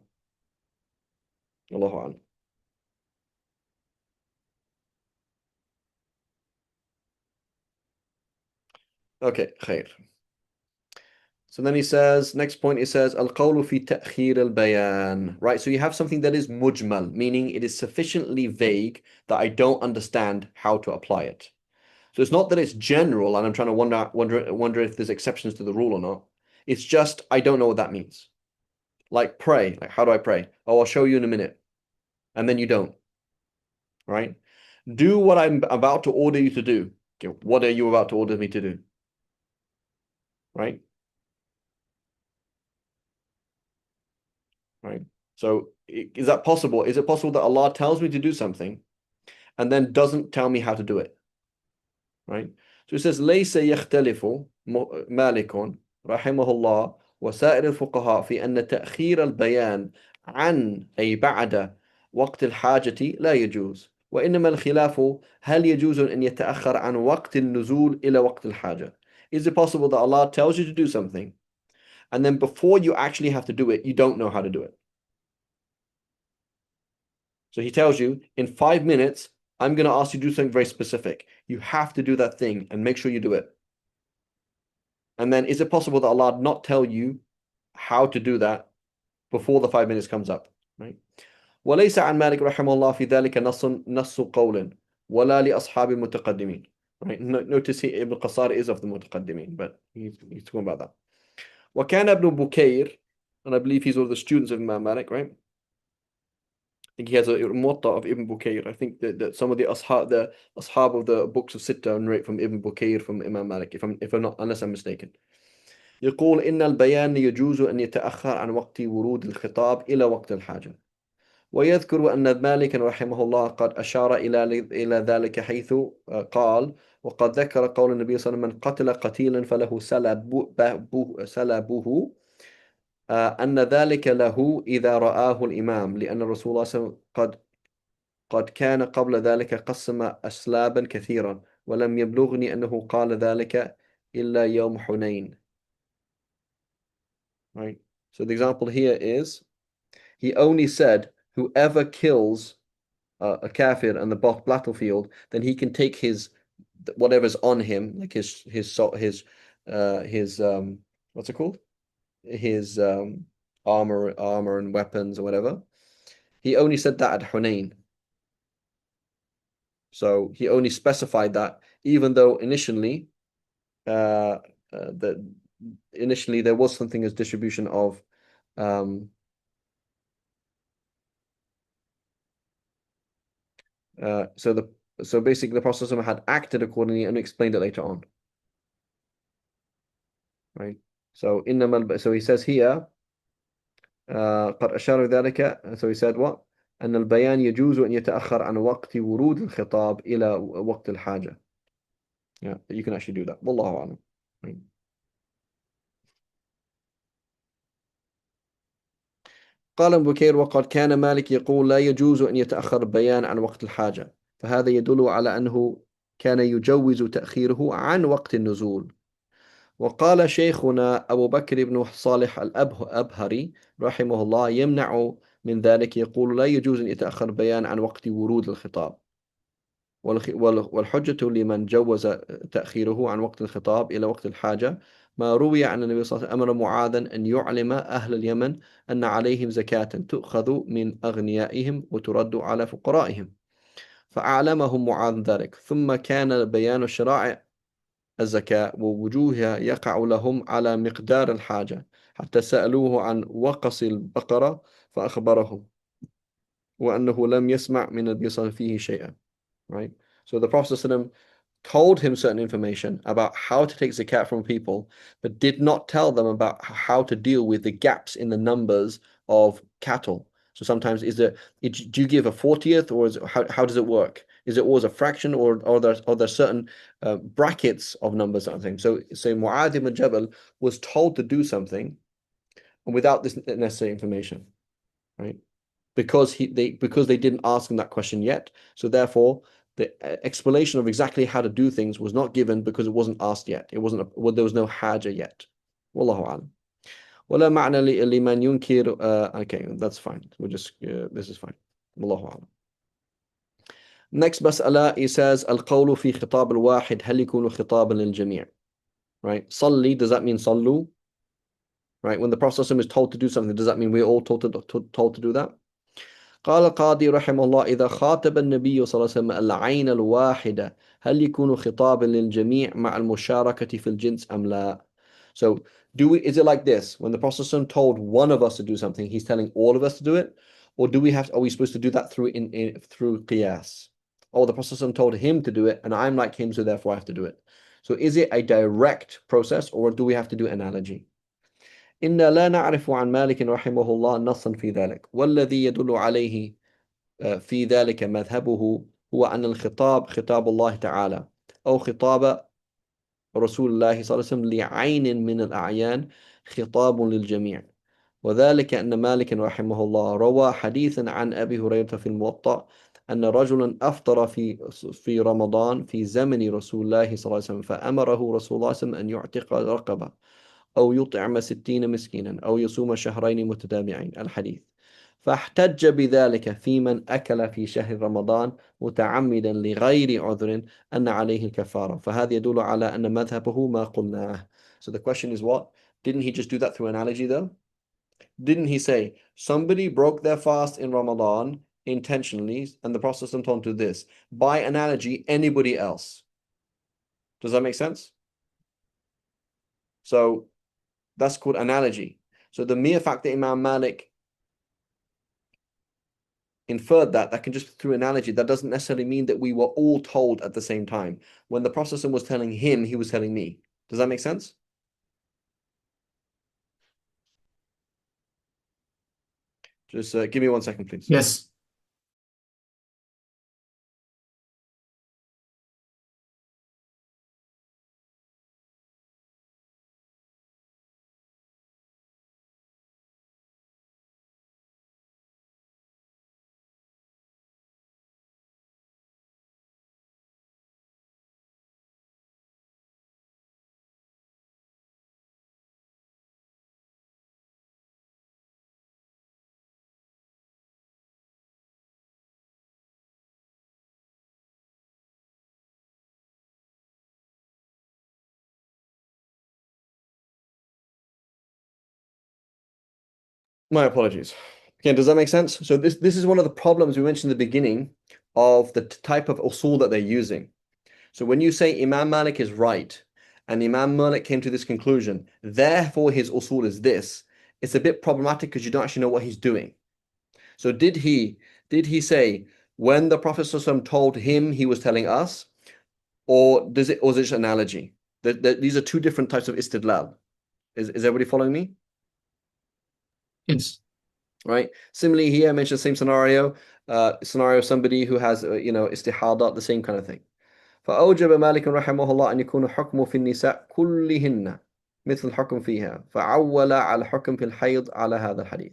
A: Allahu A'lam. Okay, khair. So then he says, next point, he says, Al-qawlu fi ta'khir al-bayan. Right, so you have something that is mujmal, meaning it is sufficiently vague that I don't understand how to apply it. So it's not that it's general and I'm trying to wonder if there's exceptions to the rule or not. It's just I don't know what that means. Like pray, like how do I pray? Oh, I'll show you in a minute. And then you don't, right? Do what I'm about to order you to do. Okay, what are you about to order me to do? Right? Right? So is that possible? Is it possible that Allah tells me to do something and then doesn't tell me how to do it? Right? So it says ليس يختلف مالك رحمه الله وسائر الفقهاء في أن تأخير البيان عن أي بعد وقت الحاجة لا يجوز وإنما الخلاف هل يجوز أن يتأخر عن وقت النزول إلى وقت الحاجة. Is it possible that Allah tells you to do something and then before you actually have to do it, you don't know how to do it? So he tells you in 5 minutes, I'm going to ask you to do something very specific. You have to do that thing and make sure you do it. And then is it possible that Allah not tell you how to do that before the 5 minutes comes up? Right? وليس عن مالك رحمه الله في ذلك نص قول ولا لأصحاب المتقدمين. Right? Notice here Ibn Qassar is of the متقدمين, but he's talking about that. وكان ابن بكير, and I believe he's one of the students of Imam Malik, right? I think he has a Muwatta of Ibn Bukayr. I think that some of the ashab of the books of Sitta narrate from Ibn Bukayr from Imam Malik, if I'm not, unless I'm mistaken. يقول إن البيان يجوز أن يتأخر عن وقت ورود الخطاب إلى وقت الحاجة. ويذكر أن مالك رحمه الله قد أشار إلى ذلك حيث قال وقد ذكر قول النبي صلى الله عليه وسلم من قتل قتيلا فله سلبه أن ذلك له إذا رآه الإمام لأن الرسول الله صلى الله عليه وسلم قد كان قبل ذلك قسم أسلابا كثيرا ولم يبلغني أنه قال ذلك إلا يوم حنين. Right. So the example here is he only said whoever kills a kafir on the battlefield, then he can take his whatever's on him, like his what's it called? His armor and weapons or whatever. He only said that at Hunain. So he only specified that, even though initially there was something as distribution of so basically the Prophet had acted accordingly and explained it later on. Right. So he says here قد أشار ذلك, so he said what? أن البيان يجوز أن يتأخر عن وقت ورود الخطاب إلى وقت الحاجة. Yeah, you can actually do that. والله أعلم. Right. قال ابن بكير وقد كان مالك يقول لا يجوز أن يتأخر البيان عن وقت الحاجة فهذا يدل على أنه كان يجوز تأخيره عن وقت النزول. وقال شيخنا أبو بكر بن صالح الأبهري رحمه الله يمنع من ذلك يقول لا يجوز أن يتأخر بيان عن وقت ورود الخطاب، والحجة لمن جوز تأخيره عن وقت الخطاب إلى وقت الحاجة ما روي عن النبي صلى الله عليه وسلم أمر معاذا أن يعلم أهل اليمن أن عليهم زكاة تؤخذ من أغنيائهم وترد على فقرائهم، فأعلمهم معاذ ذلك، ثم كان بيان شرائع الزكاة ووجوهها يقع لهم على مقدار الحاجة، حتى سألوه عن وقص البقرة فأخبرهم وأنه لم يسمع من النبي صلى الله عليه وسلم فيه شيئا. Right? So the Prophet ﷺ told him certain information about how to take zakat from people, but did not tell them about how to deal with the gaps in the numbers of cattle. So sometimes do you give a 40th, or how does it work? Is it always a fraction, or are there certain brackets of numbers or something? So Mu'adh ibn Jabal was told to do something without this necessary information, right? Because they didn't ask him that question yet. So therefore, the explanation of exactly how to do things was not given because it wasn't asked yet. It wasn't there was no haja yet. Wallahu alam. ولا معنى لمن ينكر. Okay, that's fine. We'll just this is fine. Wallahu alam. Next مسألة, he says القول في خطاب الواحد هل يكون خطابا للجميع? Right? صلي, does that mean صلوا? Right? When the Prophet is told to do something, does that mean we're all told to do that? قال القاضي رحمه الله إذا خاطب النبي صلى الله عليه وسلم العين الواحدة هل يكون خطابا للجميع مع المشاركة في الجنس أم لا? So is it like this? When the Prophet told one of us to do something, he's telling all of us to do it? Or are we supposed to do that through qiyas? Or the Prophet told him to do it and I'm like him, so therefore I have to do it. So is it a direct process, or do we have to do analogy? إنا لا نعرف عن مالك رحمه الله نصا في ذلك، والذي يدل عليه في ذلك مذهبه هو أن الخطاب خطاب الله تعالى أو خطاب رسول الله صلى الله عليه وسلم لعين من الأعيان خطاب للجميع، وذلك أن مالك رحمه الله روى حديثا عن أبي هريرة في الموطأ أن رجلا أفطر في رمضان في زمن رسول الله صلى الله عليه وسلم، فأمره رسول الله صلى الله عليه وسلم أن يعتق رقبة أو يطعم 60 مسكينا أو يصوم شهرين متتابعين، الحديث، فاحتج بذلك في من أكل في شهر رمضان متعمدا لغير عذر أن عليه الكفارة، فهذا يدل على أن مذهبه ما قلناه. So the question is what? Didn't he just do that through analogy though? Didn't he say somebody broke their fast in Ramadan intentionally and the Prophet told him to this? By analogy, anybody else. Does that make sense? So that's called analogy. So the mere fact that Imam Malik inferred that can just be through analogy. That doesn't necessarily mean that we were all told at the same time. When the Prophet was telling him, he was telling me. Does that make sense? Just give me 1 second, please.
B: Yes.
A: My apologies. Again, does that make sense? So this is one of the problems we mentioned in the beginning of the type of usul that they're using. So when you say Imam Malik is right, and Imam Malik came to this conclusion, therefore his usul is this, it's a bit problematic because you don't actually know what he's doing. So did he say when the Prophet ﷺ told him, he was telling us, or is it just analogy? These are two different types of istidlal. Is everybody following me?
B: Yes.
A: Right. Similarly, here I mentioned the same scenario of somebody who has istihada, the same kind of thing. فأوجب مالك رحمه الله أن يكون حكمه في النساء كلهن مثل الحكم فيها، فعول على الحكم في الحيض على هذا الحديث.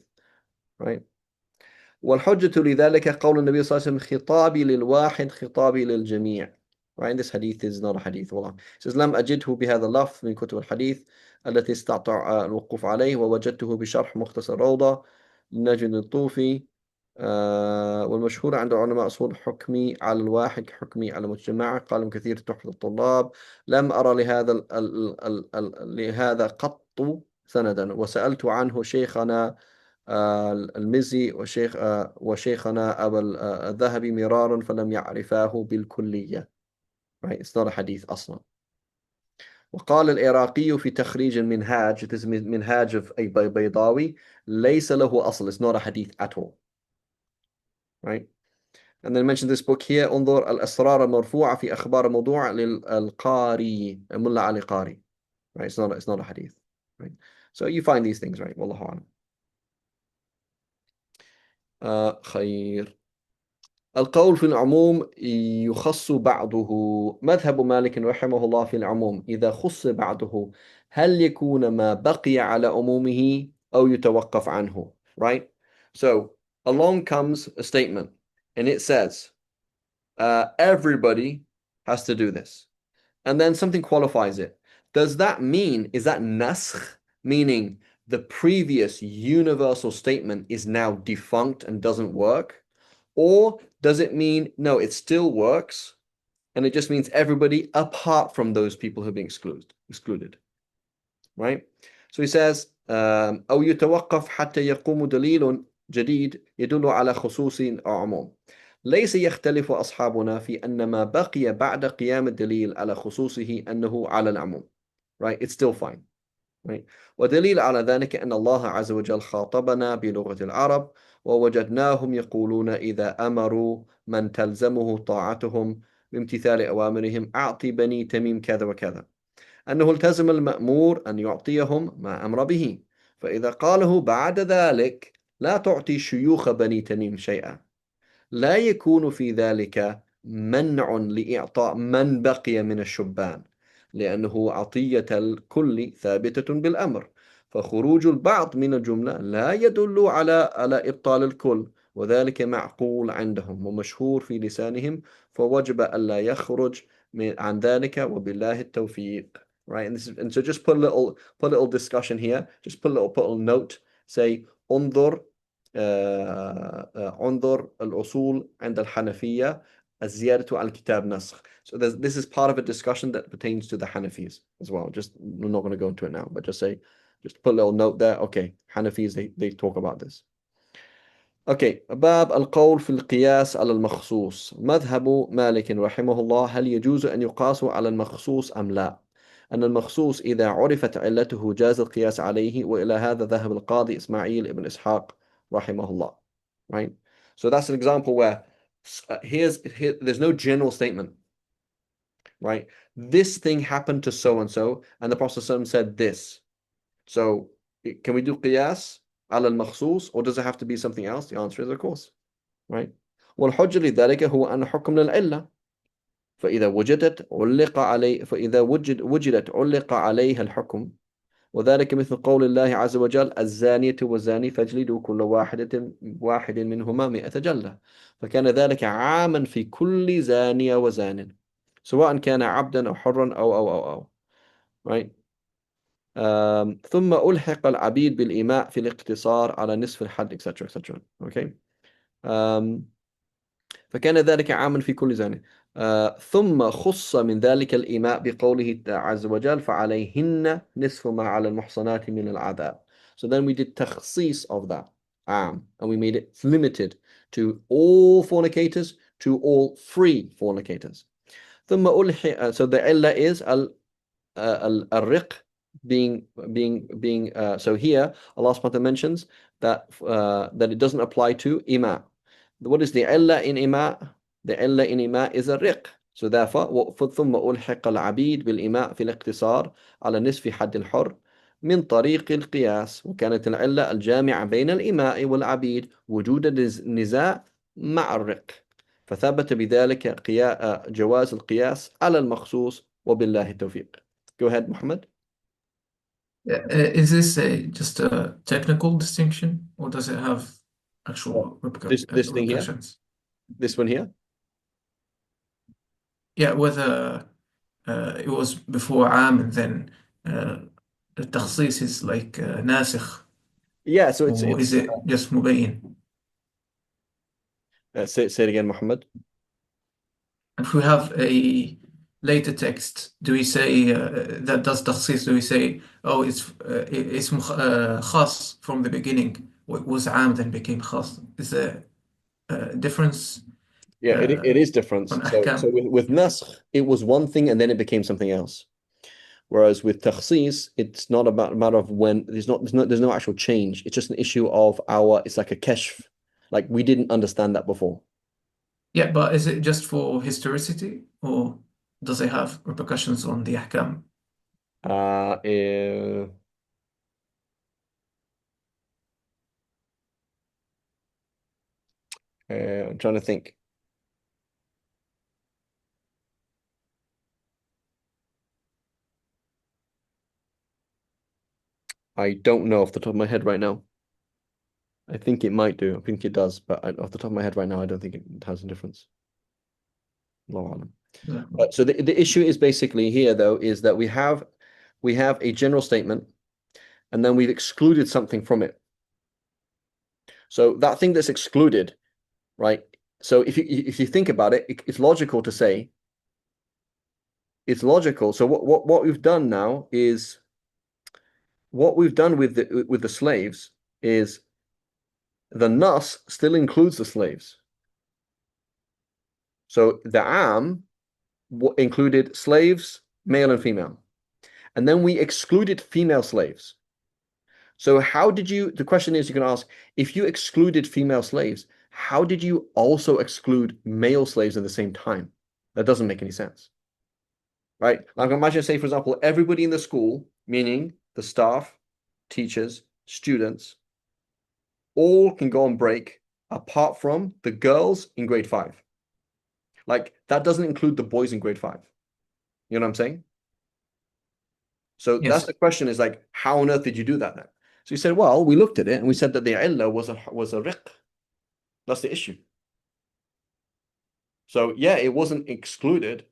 A: Right. والحجة لذلك قول النبي صلى الله عليه وسلم خطابي للواحد خطابي للجميع. Right. This hadith is not a hadith. والله. It says لم أجده بهذا اللفظ من كتب الحديث التي استطاع الوقوف عليه، ووجدته بشرح مختصر روضة لنجد الطوفي. والمشهور عند علماء أصول حكمي على الواحد كحكمي على المجتمع، قال ابن كثير تحفة الطلاب. لم أرى لهذا قط سندا، وسألت عنه شيخنا المزي وشيخنا أبا الذهبي مرارا فلم يعرفاه بالكلية. right. It's not a حديث أصلا. وقال العراقي في تخريج المنهاج، it is منهاج of أي بيضاوي، ليس له أصل. It's not a hadith at all. Right. And then mention this book here. انظر الأسرار المرفوعة في أخبار الموضوع للقاري ملا علي قاري. Right. It's not a hadith. Right. So you find these things, right? والله أعلم. خير. القول في العموم يخص بعضه. مذهب مالك رحمه الله في العموم إذا خص بعضه هل يكون ما بقي على عمومه أو يتوقف عنه. Right? So along comes a statement and it says everybody has to do this, and then something qualifies it. Does that mean, is that naskh, meaning the previous universal statement is now defunct and doesn't work? Or does it mean, no, it still works, and it just means everybody apart from those people who have been excluded, right? So he says, أو يتوقف حتى يقوم دليل جديد يدل على خصوص أو عموم. ليس يختلف أصحابنا في أن ما بقي بعد قيام الدليل على خصوصه أنه على العموم. Right? It's still fine. Right? ودليل على ذلك أن الله عز وجل خاطبنا بلغة العرب ووجدناهم يقولون إذا أمروا من تلزمه طاعتهم بامتثال أوامرهم أعطي بني تميم كذا وكذا، أنه التزم المأمور أن يعطيهم ما أمر به، فإذا قاله بعد ذلك لا تعطي شيوخ بني تميم شيئا، لا يكون في ذلك منع لإعطاء من بقي من الشبان، لأنه عطية الكل ثابتة بالأمر، فخروج البعض من الجملة لا يدل على إبطال الكل، وذلك معقول عندهم ومشهور في لسانهم، فوجب ألا يخرج عن ذلك وبالله التوفيق. Right, and so just put a little discussion here. Just put a little note. Say انظر انظر الأصول عند الحنفية الزيادة على الكتاب نسخ. So this is part of a discussion that pertains to the Hanafis as well. Just we're not going to go into it now, but just put a little note there. Okay, Hanafis they talk about this. Okay, باب القول في القياس على المخصوص. مذهب مالك رحمه الله هل يجوز أن يقاس على المخصوص أم لا؟ أن المخصوص إذا عرفت علته جاز القياس عليه، وإلى هذا ذهب القاضي إسماعيل ابن إسحاق رحمه الله. Right? So that's an example where there's no general statement. Right? This thing happened to so and so, and the Prophet said this. So can we do qiyas على المخصوص, or does it have to be something else? The answer is of course. Right? والحجة لذلك هو أن حكم للعلة، فإذا وجدت علق عليها الحكم، وذلك مثل قول الله عز وجل الزانية والزاني فاجلدوا كل واحد منهما 100 جلدة، فكان ذلك عاما في كل زانية وزان سواء كان عبدا أو حرا أو right. ثم ألحق العبيد بالإيماء في الاقتصار على نصف الحد etc etc. Okay. فكان ذلك عاما في كل زانية. ثم خص من ذلك الإيماء بقوله عز وجل فعليهن نصف ما على المحصنات من العذاب. So then we did تخصيص of that and we made it limited to all fornicators, to all free fornicators. ثم ألحق, so the إلا is الرق being so here Allah subhanahu wa ta'ala mentions that it doesn't apply to إماء. What is the إلا in إماء? The إلا in إماء is a رق. So therefore ثم ألحق العبيد بالإماء في الاقتصار على نصف حد الحر من طريق القياس، وكانت العلة الجامعة بين الإماء والعبيد وجود النزاع مع الرق، فثبت بذلك جواز القياس على المخصوص وبالله التوفيق. Go ahead, Muhammad.
B: Is this just a technical distinction, or does it have actual
A: This thing here?
B: repercussions?
A: This one here?
B: Yeah, whether it was before عام and then the تخصيص is like ناسخ.
A: Yeah, so
B: or is
A: it's
B: it just مبين?
A: say it again, Muhammad.
B: If we have a later text, do we say that does تخصيص? Do we say, oh, it's خاص from the beginning? It was عام then became خاص. Is there a difference
A: Yeah, it
B: uh,
A: is different.
B: on
A: So
B: أحكام?
A: with nasakh, it was one thing and then it became something else. Whereas with takhsis, it's not about a matter of when there's no actual change. It's just an issue of it's like a kashf. Like we didn't understand that before.
B: Yeah, but is it just for historicity, or does it have repercussions on the أحكام?
A: Uh, eh, I'm trying to think. I don't know off the top of my head right now. I think it might do. I think it does, but off the top of my head right now, I don't think it has a difference. Allahu alam.
B: Yeah.
A: So the issue is basically here though is that we have a general statement and then we've excluded something from it. So that thing that's excluded, right? So if you think about it, it's logical to say it's logical. So what we've done now is what we've done with the slaves is the nas still includes the slaves. So the am included slaves, male and female. And then we excluded female slaves. So how did the question is you can ask, if you excluded female slaves, how did you also exclude male slaves at the same time? That doesn't make any sense, right? Like imagine, say, for example, everybody in the school, meaning the staff, teachers, students, all can go on break apart from the girls in grade 5. Like that doesn't include the boys in grade 5. You know what I'm saying? So that's
B: Yes.
A: the question is like, how on earth did you do that then? So he said, well, we looked at it and we said that the illah was a riq. That's the issue. So yeah, it wasn't excluded,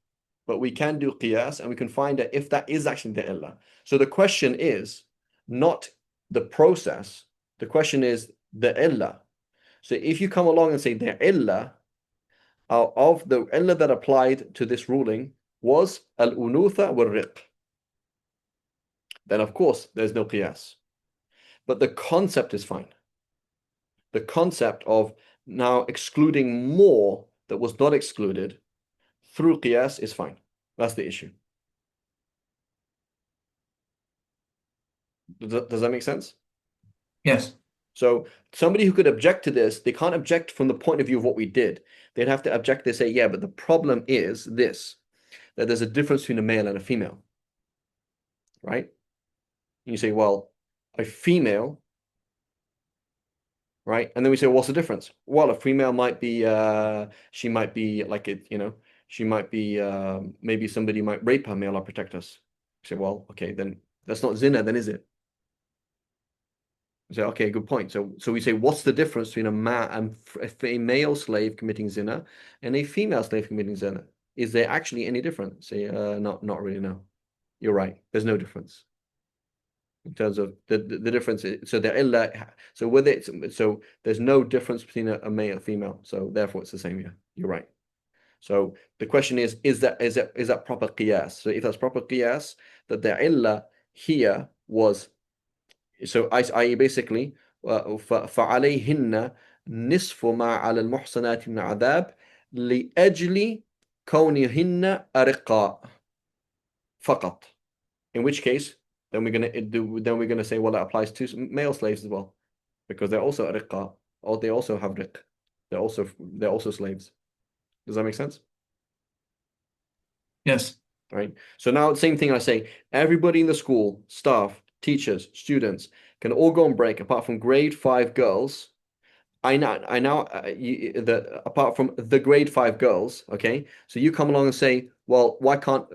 A: but we can do qiyas and we can find out if that is actually the illah. So the question is not the process. The question is the illah. So if you come along and say the illah of the illah that applied to this ruling was al-unutha wal-riq, then of course there's no qiyas. But the concept is fine. The concept of now excluding more that was not excluded through qiyas is fine. That's the issue. Does that make sense?
B: Yes.
A: So somebody who could object to this, they can't object from the point of view of what we did. They'd have to object. They say, yeah, but the problem is this, that there's a difference between a male and a female, right? And you say, well, a female, right? And then we say, what's the difference? Well, a female might be, she might be like it, she might be, maybe somebody might rape her male or protect us. You say, well, okay, then that's not zina, then is it? You say, okay, good point. So we say, what's the difference between a male slave committing zina and a female slave committing zina? Is there actually any difference? Say, not really, no. You're right. There's no difference in terms of the difference. So the illah, so whether it's so there's no difference between a male and a female. So therefore it's the same. Yeah, you're right. So the question is that proper qiyas? So if that's proper qiyas, that the illah here was so I basically فعليهن نصف ما على المحصنات من عذاب لأجل كونهن أرقاء فقط. In which case, we're gonna say, well, that applies to male slaves as well, because they're also riqa, or they also have riq. They're also slaves. Does that make sense?
B: Yes.
A: Right. So now, same thing I say, everybody in the school, staff, teachers, students, can all go on break apart from grade 5 girls. I now apart from the grade 5 girls, okay? So you come along and say, well, why can't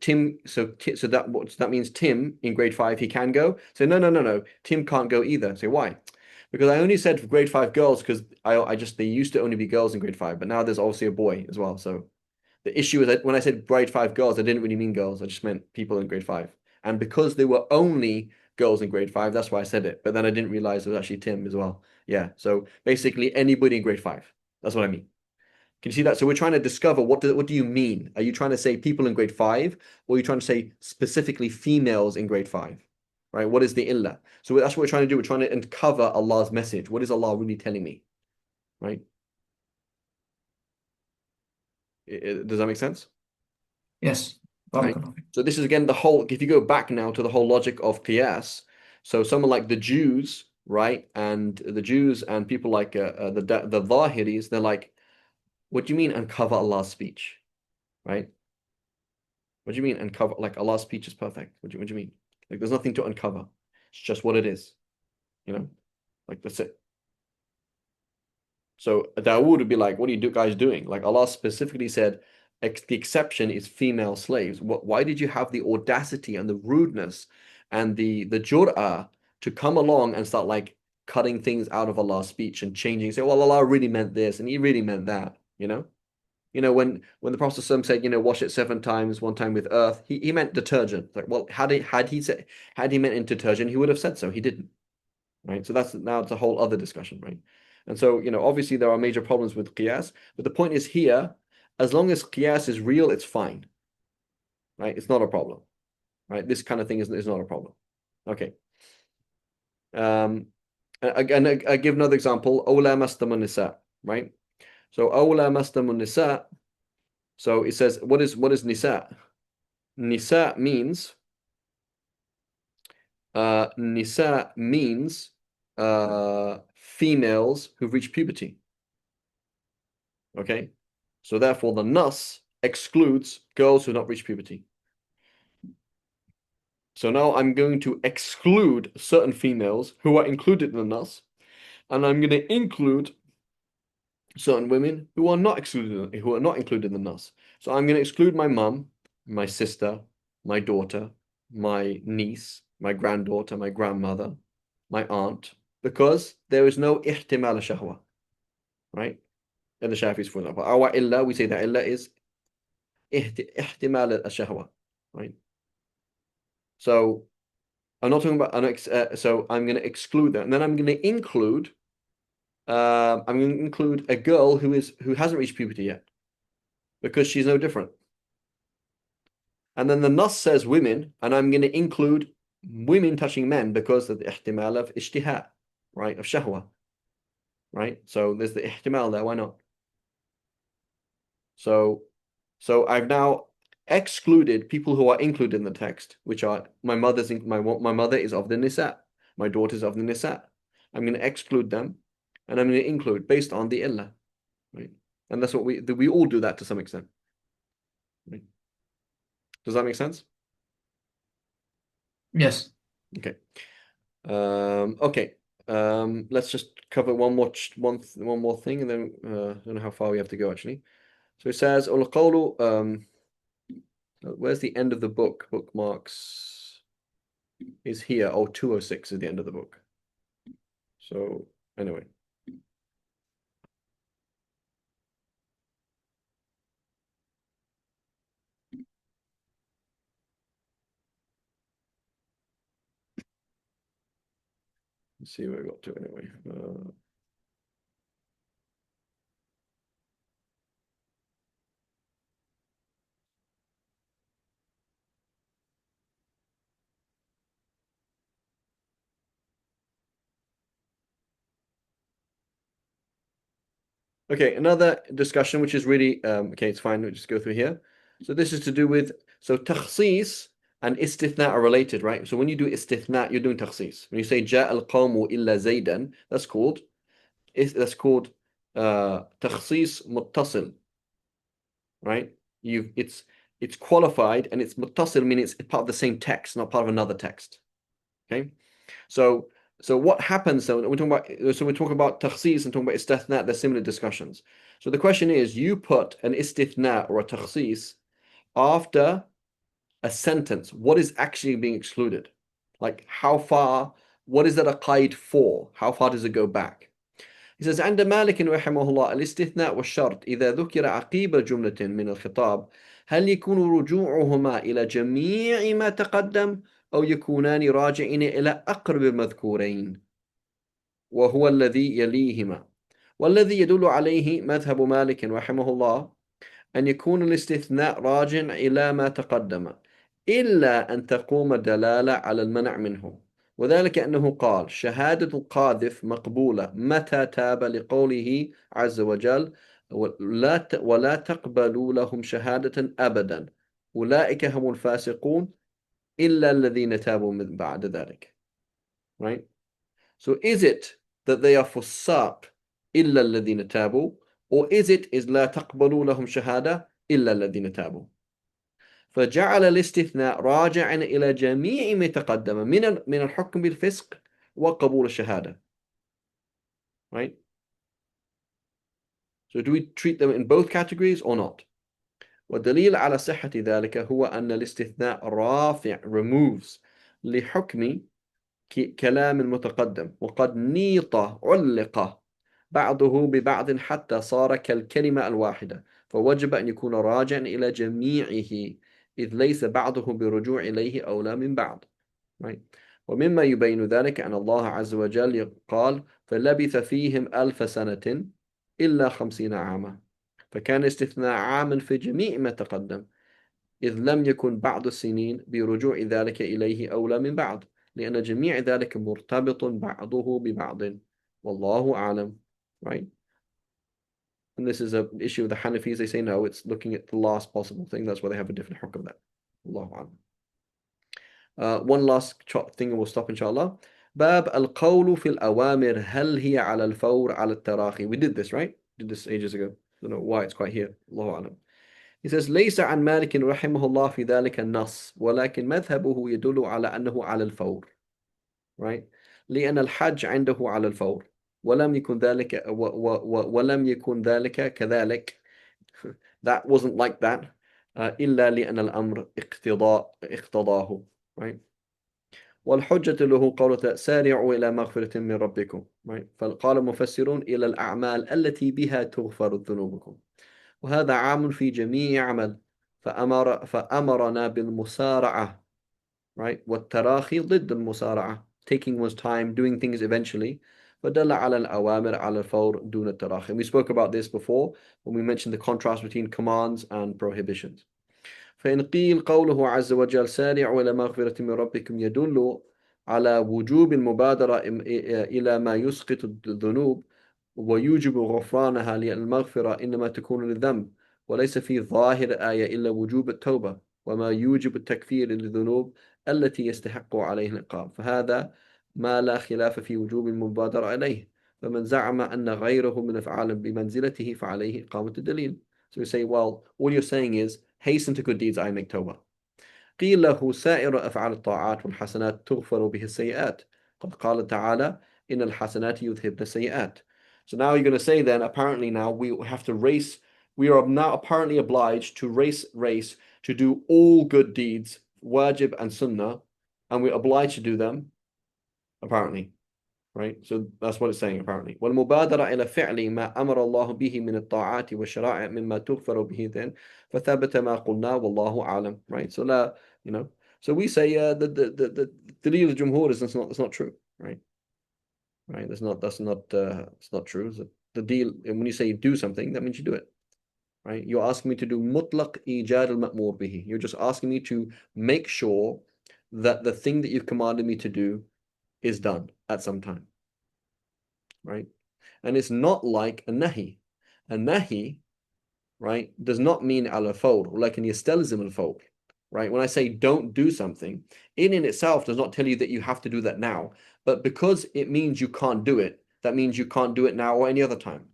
A: Tim so that means Tim in grade 5 he can go. So no, Tim can't go either. Say why? Because I only said for grade 5 girls because I just they used to only be girls in grade 5, but now there's obviously a boy as well. So the issue is that when I said grade 5 girls, I didn't really mean girls. I just meant people in grade 5. And because they were only girls in grade 5. That's why I said it. But then I didn't realize it was actually Tim as well. Yeah. So basically anybody in grade 5. That's what I mean. Can you see that? So we're trying to discover what do you mean? Are you trying to say people in grade 5, or are you trying to say specifically females in grade 5? Right? What is the illah? So that's what we're trying to do. We're trying to uncover Allah's message. What is Allah really telling me? Right? Does that make sense?
B: Yes.
A: Right.
B: Barakallah.
A: So this is again the whole, if you go back now to the whole logic of qiyas, so someone like the Jews, right? And the Jews and people like the Zahiris, they're like, what do you mean uncover Allah's speech? Right? What do you mean uncover? Like Allah's speech is perfect. What do you mean? Like there's nothing to uncover. It's just what it is. You know? Like that's it. So Dawood would be like, what are you guys doing? Like Allah specifically said, the exception is female slaves. Why did you have the audacity and the rudeness and the jur'ah to come along and start like cutting things out of Allah's speech and changing, say, well, Allah really meant this and he really meant that, you know? You know, when the Prophet said, you know, wash it 7 times, 1 time with earth, he meant detergent. Like, well, had he meant in detergent, he would have said so. He didn't, right? So now it's a whole other discussion, right? And so, you know, obviously there are major problems with qiyas, but the point is here, as long as qiyas is real, it's fine, right? It's not a problem, right? This kind of thing is not a problem. Okay. Again, I give another example. Awla mastamun nisa, right? So awla mastamun nisa. So it says, what is nisa? Nisa means females who've reached puberty. Okay, so therefore the nas excludes girls who have not reached puberty. So now I'm going to exclude certain females who are included in the nas, and I'm going to include certain women who are not included in the nas. So I'm going to exclude my mum, my sister, my daughter, my niece, my granddaughter, my grandmother, my aunt, because there is no ihtimal shahwa, right? In the Shafis, for example, our illa, we say that illa is ihtimal shahwa, right? So I'm not talking about so I'm going to exclude that, and then I'm going to include a girl who hasn't reached puberty yet, because she's no different. And then the Nas says women, and I'm going to include women touching men because of the ihtimal of ishtiha, right, of shahwa, right? So there's the ihtimal there. Why not? So I've now excluded people who are included in the text, which are my mother is of the nisa, my daughter's of the nisa. I'm going to exclude them, and I'm going to include based on the illah, right? And that's what we all do that to some extent. Right? Does that make sense?
B: Yes.
A: Okay. Okay. Let's just cover one more thing, and then I don't know how far we have to go actually. So it says, where's the end of the book? Bookmarks is here. Oh, 206 is the end of the book. So anyway. Let's see where we got to anyway. Okay, another discussion which is really okay, it's fine, we'll just go through here. So this is to do with, so takhsis and istithna are related, right? So when you do istithna, you're doing takhsis. When you say ja al-qawmu illa zaydan, that's called takhsis muttasil, right? It's qualified, and it's muttasil, meaning it's part of the same text, not part of another text. Okay, so what happens? So we're talking about takhsis and talking about istithna. They're similar discussions. So the question is, you put an istithna or a takhsis after a sentence. What is actually being excluded? Like how far? What is that a qaid for? How far does it go back? He says, عند مالك رحمه الله الاستثناء والشرط إذا ذكر عقيب جملة من الخطاب هل يكون رجوعهما إلى جميع ما تقدم أو يكونان راجعين إلى أقرب المذكورين وهو الذي يليهما. والذي يدل عليه مذهب مالك رحمه الله أن يكون الاستثناء راجع إلى ما تقدم إلا أن تقوم الدلالة على المنع منه، وذلك أنه قال شهادة القاذف مقبولة متى تاب، لقوله عز وجل ولا تقبلوا لهم شهادة أبدا أولئك هم الفاسقون إلا الذين تابوا من بعد ذلك. Right? So is it that they are fusaq إلا الذين تابوا, or is it is لا تقبلوا لهم شهادة إلا الذين تابوا؟ فجعل الاستثناء راجعا إلى جميع ما تقدم من الحكم بالفسق وقبول الشهادة. Right? So do we treat them in both categories or not? والدليل على صحة ذلك هو أن الاستثناء رافع removes لحكم كلام المتقدم، وقد نيط علق بعضه ببعض حتى صار كالكلمة الواحدة، فوجب أن يكون راجعا إلى جميعه إذ ليس بعضه برجوع إليه أولى من بعض. Right? ومما يبين ذلك أن الله عز وجل قال فلبث فيهم 1000 سنة إلا 50 عاما، فكان استثناء عام في جميع ما تقدم، إذ لم يكن بعض السنين برجوع ذلك إليه أولى من بعض، لأن جميع ذلك مرتبط بعضه ببعض والله أعلم. Right? And this is an issue of the Hanafis. They say no, it's looking at the last possible thing. That's why they have a different hukm of that. Allahu A'lam. One last thing and we'll stop inshallah. باب القول في الأوامر هل هي على الفور على التراخي. We did this, right? Did this ages ago. I don't know why it's quite here. Allahu A'lam. He says ليس عن مالك رحمه الله في ذلك النص، ولكن مذهبه يدل على أنه على الفور. Right? لأن الحج عنده على الفور ولم يكن ذلك كذلك. That wasn't like that. إلا لأن الأمر اقتضاه. Right? والحجة له قوله سارعوا إلى مغفرة من ربكم. Right? فقال المفسرون إلى الأعمال التي بها تغفر ذنوبكم، وهذا عام في جميع عمل، فأمرنا بالمسارعة. Right? والتراخي ضد المسارعة, taking one's time, doing things eventually. فدل على الأوامر على الفور دون التراخي. We spoke about this before when we mentioned the contrast between commands and prohibitions. فإن قيل قوله عز وجل سارعوا إلى مغفرة من ربكم يدل على وجوب المبادرة إلى ما يسقط الذنوب ويوجب غفرانها، لأن المغفرة إنما تكون للذنب، وليس في ظاهر الآية إلا وجوب التوبة وما يوجب التكفير للذنوب التي يستحق عليه العقاب، فهذا ما لا خلاف في وجوب المبادرة إليه، فمن زعم أن غيره من أفعال بمنزلته فعليه إقامة الدليل. So we say, well, all you're saying is hasten to good deeds, I make tawbah. قيل له سائر أفعال الطاعات والحسنات تغفر به السيئات، قد قال تعالى إن الحسنات يذهبن السيئات. So now you're going to say then, apparently now we have to race, we are now apparently obliged to race to do all good deeds, wajib and sunnah, and we're obliged to do them, apparently. Right? So that's what it's saying apparently. والمبادرة إلى فعل ما أمر الله به من الطاعات والشرائع مما تغفر به then فثبت ما قلنا والله أعلم. Right? So لا, you know. So we say the دليل الجمهور is it's not true. Right? Right? It's not true. So the deal, and when you say do something, that means you do it. Right? You're asking me to do mutlaq إيجاد المأمور به. You're just asking me to make sure that the thing that you've commanded me to do is done at some time. Right? And it's not like a nahi. A nahi, right, does not mean ala fawr, like in yastalzim al fawr. Right? When I say don't do something, it in itself does not tell you that you have to do that now. But because it means you can't do it, that means you can't do it now or any other time.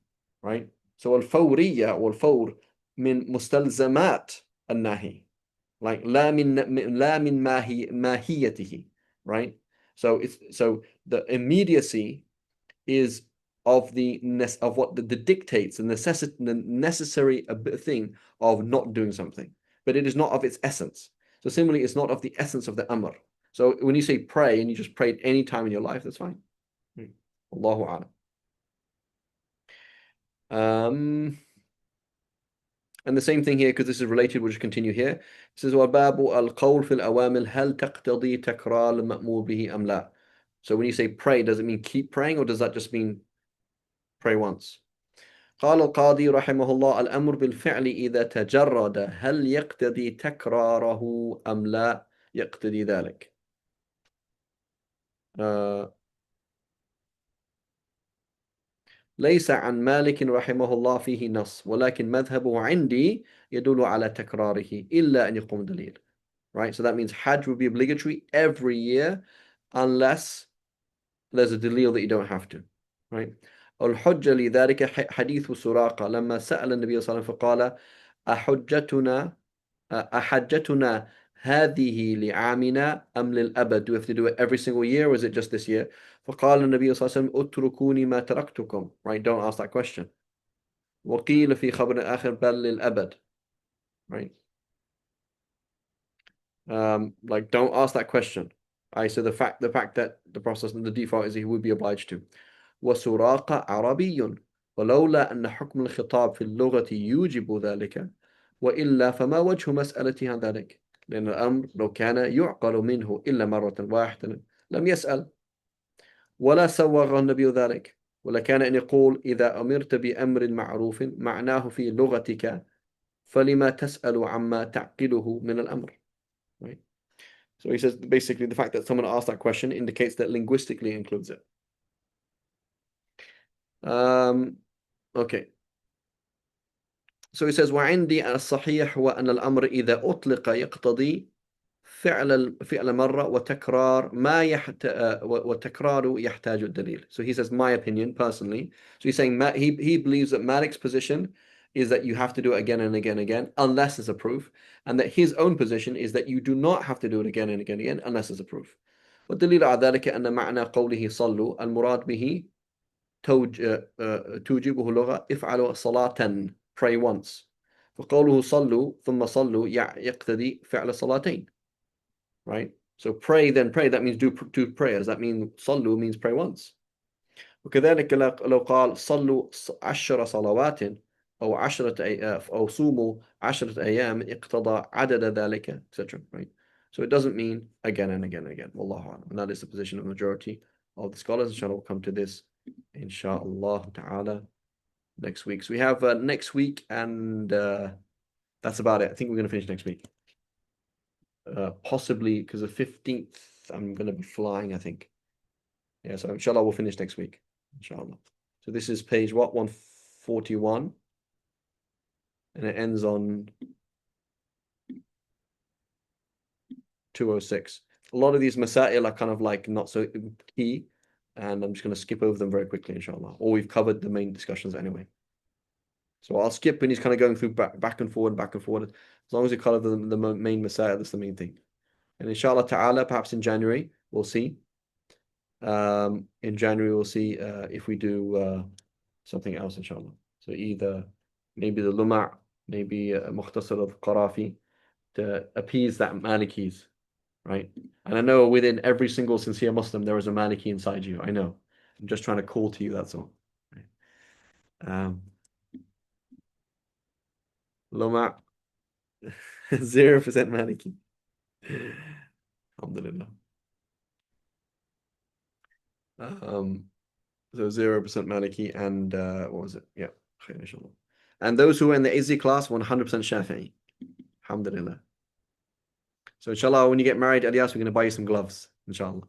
A: Right? So al fawriya or al fawr min mustalzamat al nahi. Like la min mahiyatihi. Right? So the immediacy is of what the dictates, the necessary thing of not doing something, but it is not of its essence. So similarly, it's not of the essence of the amr. So when you say pray and you just pray at any time in your life, that's fine. Allahu A'lam. And the same thing here, because this is related, we'll just continue here. It says, وَبَابُ الْقَوْلِ فِي الْأَوَامِرِ هَلْ تَقْتَضِي تَكْرَارَ الْمَأْمُورِ بِهِ أَمْ لَا. So when you say pray, does it mean keep praying, or does that just mean pray once? قال القاضي رحمه الله الأمر بالفعل إذا تجرد هل يقتضي تكراره أم لا يقتضي ذلك. ليس عن مالك رحمه الله فيه نص ولكن مذهبه عندي يدل على تكراره إلا أن يقوم دليل. Right, so that means Hajj will be obligatory every year unless there's a delil that you don't have to. Right. الحجة لذلك حديث سراقة لما سأل النبي صلى الله عليه وسلم فقال أحجتنا هذه لعامنا أم للأبد? Do we have to do it every single year, or is it just this year? فقال النبي صلى الله عليه وسلم اتركوني ما تركتكم. Right, don't ask that question. وقيل في خبر آخر بل للأبد. Right. Like, don't ask that question. So the fact that the process and the default is he would be obliged to. وسراقة عربي ولولا أن حكم الخطاب في اللغة يوجب ذلك وإلا فما وجه مسألتي عن ذلك؟ لأن الأمر لو كان يعقل منه إلا مرة واحدة لم يسأل ولا سوغ النبي ذلك ولكان أن يقول إذا أمرت بأمر معروف معناه في لغتك فلما تسأل عما تعقله من الأمر. Right? So he says basically the fact that someone asked that question indicates that linguistically includes it. Okay. So he says وعندي الصحيح هو أن الأمر إذا أطلق يقتضي فعل مرة وتكرار وتكرار يحتاج الدليل. So he says my opinion personally. So he's saying he believes that Malik's position is that you have to do it again and again and again unless there's a proof, and that his own position is that you do not have to do it again and again and again unless there's a proof. والدليل على ذلك أن معنى قوله صلوا المراد به توجبه لغة افعلوا صلاة, pray once. فقوله صلوا ثم صلوا يقتضي فعل صلاتين. Right? So pray then pray, that means do prayers. That means صلوا means pray once. وكذلك لو قال صلوا 10 صلوات أو 10 أو صوموا 10 أيام اقتضى عدد ذلك, etc. Right? So it doesn't mean again and again and again. Wallahu a'lam. And that is the position of the majority of the scholars. Inshallah, we'll come to this inshallah ta'ala next week. So we have next week, and that's about it. I think we're going to finish next week. Possibly because the 15th I'm going to be flying, I think. Yeah, so inshallah we'll finish next week. Inshallah. So this is page 141, and it ends on 206. A lot of these masail are kind of like not so key, and I'm just going to skip over them very quickly, inshallah. Or we've covered the main discussions anyway. So I'll skip when he's kind of going through back and forward. As long as you cover the main masail, that's the main thing. And inshallah ta'ala, perhaps in January, we'll see. In January, we'll see if we do something else, inshallah. So either maybe the Luma', maybe Mukhtasar al-Qarafi, to appease that Malikis, right? And I know within every single sincere Muslim, there is a Maliki inside you. I know. I'm just trying to call to you, that's all. Right? Luma' 0% Maliki. Alhamdulillah. So 0% Maliki, and what was it? Yeah, inshallah. And those who are in the Izzi class, 100% Shafi'i. Alhamdulillah. So inshallah, when you get married, Elias, we're going to buy you some gloves, inshallah.